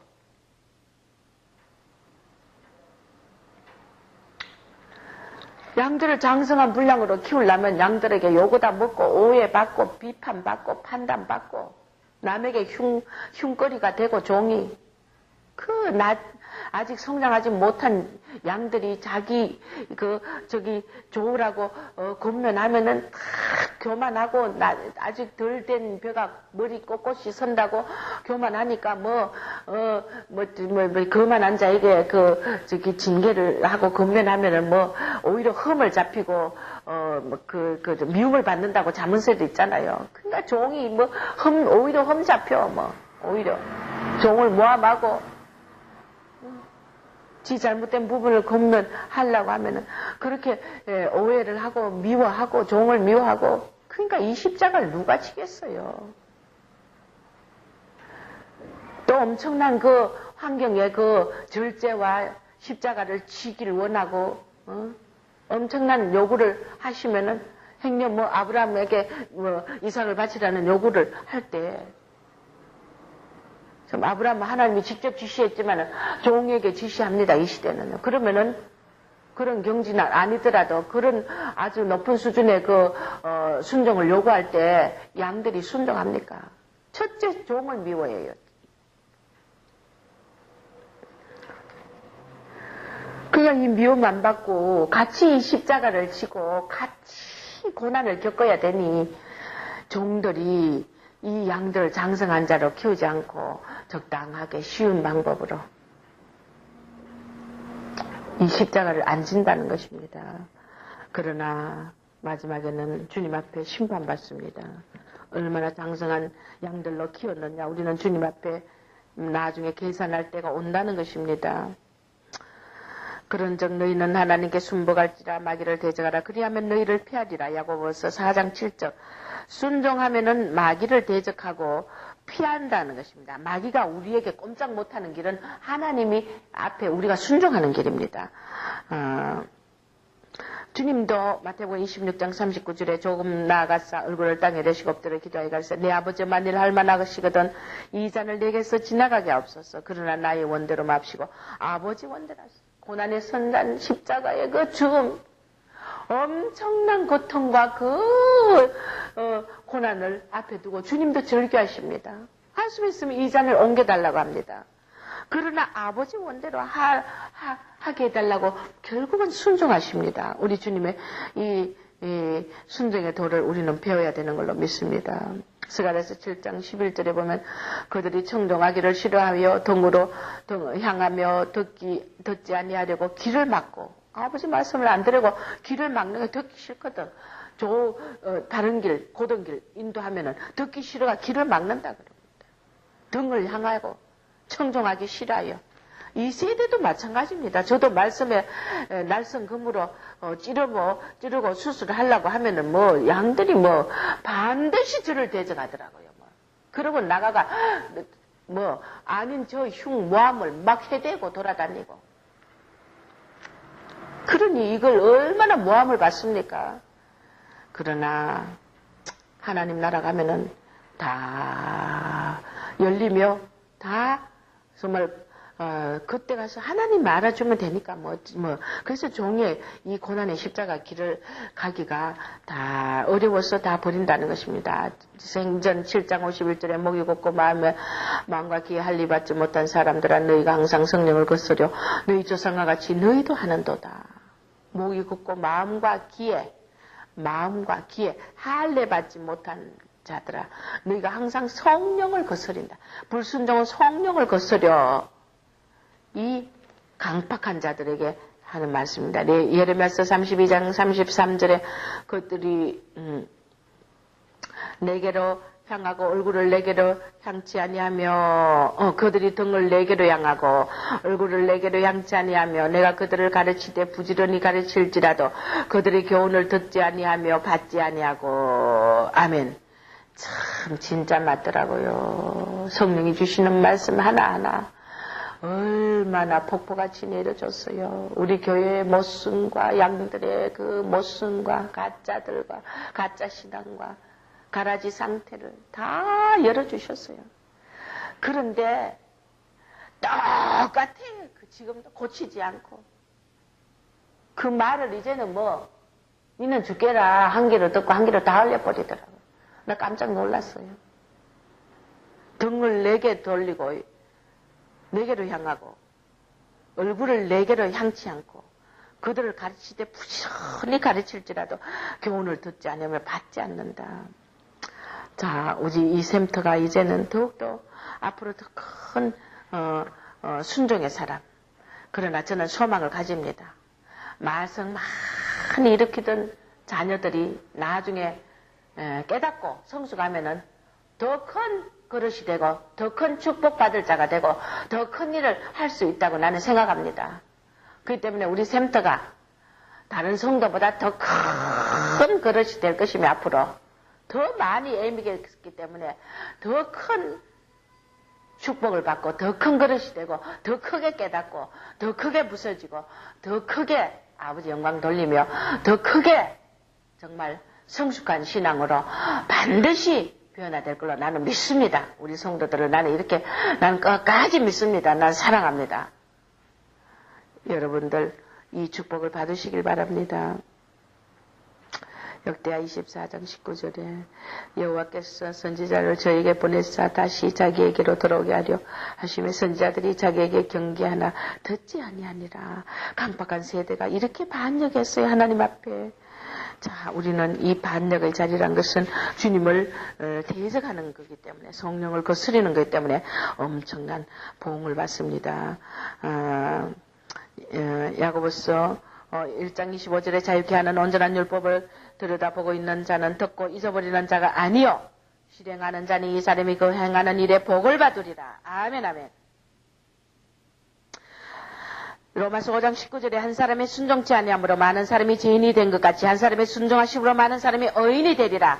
양들을 장성한 분량으로 키우려면 양들에게 요거 다 먹고 오해받고 비판받고 판단받고 남에게 흉거리가 되고 종이 아직 성장하지 못한 양들이 자기 좋으라고 권면하면은 교만하고 아직 덜 된 벼가 머리 꼿꼿이 선다고 교만하니까 거만한 자에게 징계를 하고 권면하면은 오히려 흠을 잡히고 미움을 받는다고 자문서도 있잖아요. 그러니까 종이 오히려 흠 잡혀 오히려 종을 모함하고 지 잘못된 부분을 권면하려고 하면은 그렇게 오해를 하고 미워하고 종을 미워하고 그러니까 이 십자가를 누가 지겠어요. 또 엄청난 그 환경에 그 절제와 십자가를 지기를 원하고 엄청난 요구를 하시면은 행여 아브라함에게 이삭을 바치라는 요구를 할 때 아브라함은 하나님이 직접 지시했지만 종에게 지시합니다. 이 시대는. 그러면은 그런 경지는 아니더라도 그런 아주 높은 수준의 순종을 요구할 때 양들이 순종합니까? 첫째 종을 미워해요. 그냥 이 미움 안 받고 같이 이 십자가를 지고 같이 고난을 겪어야 되니 종들이 이 양들을 장성한 자로 키우지 않고 적당하게 쉬운 방법으로 이 십자가를 안 진다는 것입니다. 그러나 마지막에는 주님 앞에 심판받습니다. 얼마나 장성한 양들로 키웠느냐 우리는 주님 앞에 나중에 계산할 때가 온다는 것입니다. 그런즉 너희는 하나님께 순복할지라 마귀를 대적하라 그리하면 너희를 피하리라. 야고보서 4장 7절. 순종하면은 마귀를 대적하고 피한다는 것입니다. 마귀가 우리에게 꼼짝 못하는 길은 하나님이 앞에 우리가 순종하는 길입니다. 주님도 마태복음 26장 39절에 조금 나아가사 얼굴을 땅에 대시고 엎드려 기도하여 가르쳐 내 아버지 만일 할만하시거든 이 잔을 내게서 지나가게 하옵소서. 그러나 나의 원대로 맙시고 아버지 원대로 하소서. 고난의 선단 십자가의 그 죽음 엄청난 고통과 고난을 앞에 두고 주님도 절규하십니다. 할 수 있으면 이 잔을 옮겨달라고 합니다. 그러나 아버지 원대로 하게 해달라고 결국은 순종하십니다. 우리 주님의 이 순종의 도를 우리는 배워야 되는 걸로 믿습니다. 스가랴서 7장 11절에 보면 그들이 청종하기를 싫어하여 등으로 향하며 듣지 아니하려고 길을 막고 아버지 말씀을 안 들으고 길을 막는 게 듣기 싫거든. 다른 길, 고든 길 인도하면은 듣기 싫어가 길을 막는다 그럽니다. 등을 향하고 청종하기 싫어요. 이 세대도 마찬가지입니다. 저도 말씀에 날성금으로 찌르고 수술을 하려고 하면은 양들이 반드시 저를 대적하더라고요. 그러고 나가가 아닌 저 흉모함을 막 해대고 돌아다니고. 그러니 이걸 얼마나 모함을 받습니까? 그러나 하나님 나라 가면은 다 열리며 다 정말 그때 가서 하나님 알아주면 되니까 그래서 종의 이 고난의 십자가 길을 가기가 다 어려워서 다 버린다는 것입니다. 생전 7장 51절에 목이 곱고 마음과 귀에 할리 받지 못한 사람들아 너희가 항상 성령을 거스려 너희 조상과 같이 너희도 하는도다. 목이 곱고 마음과 귀에 할례 받지 못한 자들아 너희가 항상 성령을 거스린다. 불순종은 성령을 거스려 이 강팍한 자들에게 하는 말씀입니다. 예레미야서 32장 33절에 그들이 내게로 향하고 얼굴을 내게로 향치 아니하며 그들이 등을 내게로 향하고 얼굴을 내게로 향치 아니하며 내가 그들을 가르치되 부지런히 가르칠지라도 그들의 교훈을 듣지 아니하며 받지 아니하고. 아멘. 참 진짜 맞더라고요. 성령이 주시는 말씀 하나하나 얼마나 폭포같이 내려줬어요. 우리 교회의 모순과 양들의 그 모순과 가짜들과 가짜 신앙과 가라지 상태를 다 열어주셨어요. 그런데 똑같아. 지금도 고치지 않고 그 말을 이제는 뭐 니는 죽게라 한 귀로 듣고 한 귀로 다 흘려버리더라고요. 나 깜짝 놀랐어요. 등을 내게 돌리고 내게로 향하고 얼굴을 내게로 향치 않고 그들을 가르치되 부지런히 가르칠지라도 교훈을 듣지 않으면 받지 않는다. 자, 우리 이 샘터가 이제는 더욱더 앞으로 더 큰 순종의 사람. 그러나 저는 소망을 가집니다. 말썽 많이 일으키던 자녀들이 나중에 깨닫고 성숙하면은 더 큰 그릇이 되고 더 큰 축복받을 자가 되고 더 큰 일을 할 수 있다고 나는 생각합니다. 그렇기 때문에 우리 샘터가 다른 성도보다 더 큰 그릇이 될 것이며 앞으로 더 많이 애미겠기 때문에 더 큰 축복을 받고 더 큰 그릇이 되고 더 크게 깨닫고 더 크게 부서지고 더 크게 아버지 영광 돌리며 더 크게 정말 성숙한 신앙으로 반드시 변화될 걸로 나는 믿습니다. 우리 성도들을 나는 이렇게 나는 끝까지 믿습니다. 나는 사랑합니다. 여러분들 이 축복을 받으시길 바랍니다. 역대하 24장 19절에 여호와께서 선지자를 저에게 보내사 다시 자기에게로 돌아오게 하려 하시며 선지자들이 자기에게 경계하나 듣지 아니하니라. 강박한 세대가 이렇게 반역했어요. 하나님 앞에. 자, 우리는 이 반역의 자리란 것은 주님을 대적하는 거기 때문에 성령을 거스리는 거기 때문에 엄청난 보응을 받습니다. 야고보서 1장 25절에 자유케 하는 온전한 율법을 들여다보고 있는 자는 듣고 잊어버리는 자가 아니요 실행하는 자는 이 사람이 그 행하는 일에 복을 받으리라. 아멘 아멘. 로마서 5장 19절에 한 사람이 순종치 아니함으로 많은 사람이 죄인이 된 것 같이 한 사람이 순종하심으로 많은 사람이 의인이 되리라.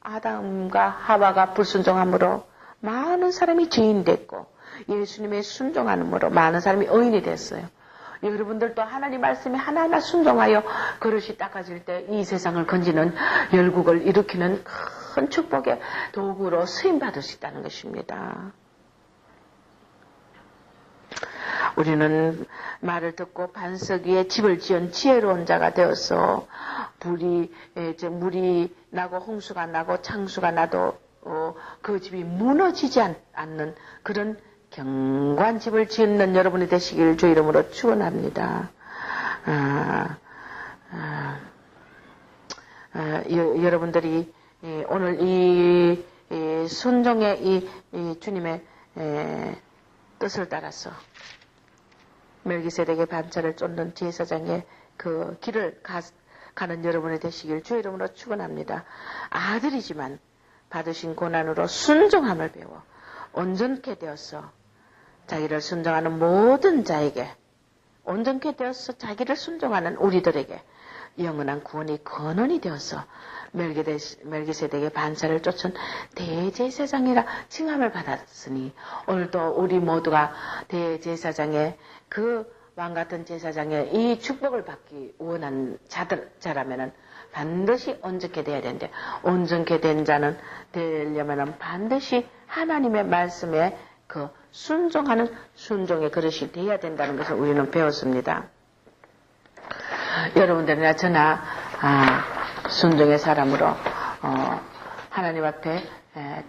아담과 하와가 불순종함으로 많은 사람이 죄인이 됐고 예수님의 순종함으로 많은 사람이 의인이 됐어요. 여러분들도 하나님 말씀에 하나하나 순종하여 그릇이 닦아질 때 이 세상을 건지는 열국을 일으키는 큰 축복의 도구로 쓰임받을 수 있다는 것입니다. 우리는 말을 듣고 반석 위에 집을 지은 지혜로운 자가 되어서 물이 나고 홍수가 나고 창수가 나도 그 집이 무너지지 않는 그런 견고한 집을 짓는 여러분이 되시길 주 이름으로 축원합니다. 여러분들이 오늘 이 순종의 이 주님의 뜻을 따라서 멜기세덱의 반차를 쫓는 제사장의 그 길을 가는 여러분이 되시길 주 이름으로 축원합니다. 아들이지만 받으신 고난으로 순종함을 배워 온전케 되어서 자기를 순종하는 모든 자에게 온전케 되어서 자기를 순종하는 우리들에게 영원한 구원이 근원이 되어서 멜기세덱의 반차를 쫓은 대제사장이라 칭함을 받았으니 오늘도 우리 모두가 대제사장의 그 왕같은 제사장의 이 축복을 받기 원한 자라면은 반드시 온전케 돼야 되는데 온전케 된 자는 되려면은 반드시 하나님의 말씀에 그 순종하는 순종의 그릇이 돼야 된다는 것을 우리는 배웠습니다. 여러분들이나 저나 순종의 사람으로 하나님 앞에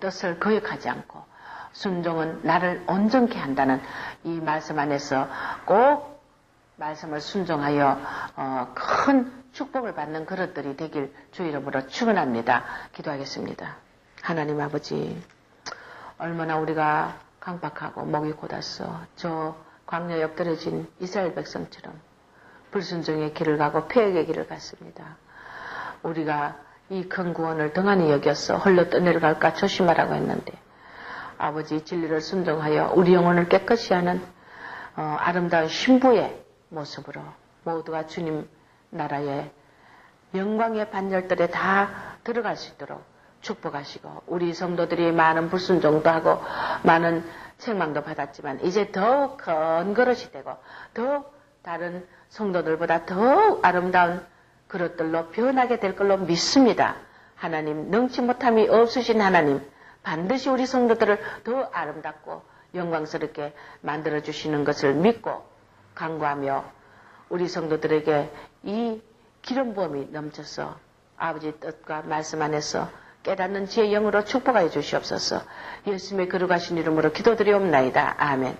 뜻을 거역하지 않고 순종은 나를 온전케 한다는 이 말씀 안에서 꼭 말씀을 순종하여 큰 축복을 받는 그릇들이 되길 주 이름으로 축원합니다. 기도하겠습니다. 하나님 아버지, 얼마나 우리가 강박하고 목이 곧았어. 저 광야에 엎드려진 이스라엘 백성처럼 불순종의 길을 가고 폐역의 길을 갔습니다. 우리가 이 큰 구원을 등한히 여겨서 홀로 떠내려갈까 조심하라고 했는데 아버지 진리를 순종하여 우리 영혼을 깨끗이 하는 아름다운 신부의 모습으로 모두가 주님 나라의 영광의 반열들에 다 들어갈 수 있도록 축복하시고 우리 성도들이 많은 불순종도 하고 많은 책망도 받았지만 이제 더욱 큰 그릇이 되고 더욱 다른 성도들보다 더욱 아름다운 그릇들로 변하게 될 걸로 믿습니다. 하나님 능치 못함이 없으신 하나님 반드시 우리 성도들을 더 아름답고 영광스럽게 만들어주시는 것을 믿고 간구하며 우리 성도들에게 이 기름 부음이 넘쳐서 아버지 뜻과 말씀 안에서 깨닫는 지혜의 영으로 축복하여 주시옵소서. 예수님의 거룩하신 이름으로 기도드리옵나이다. 아멘.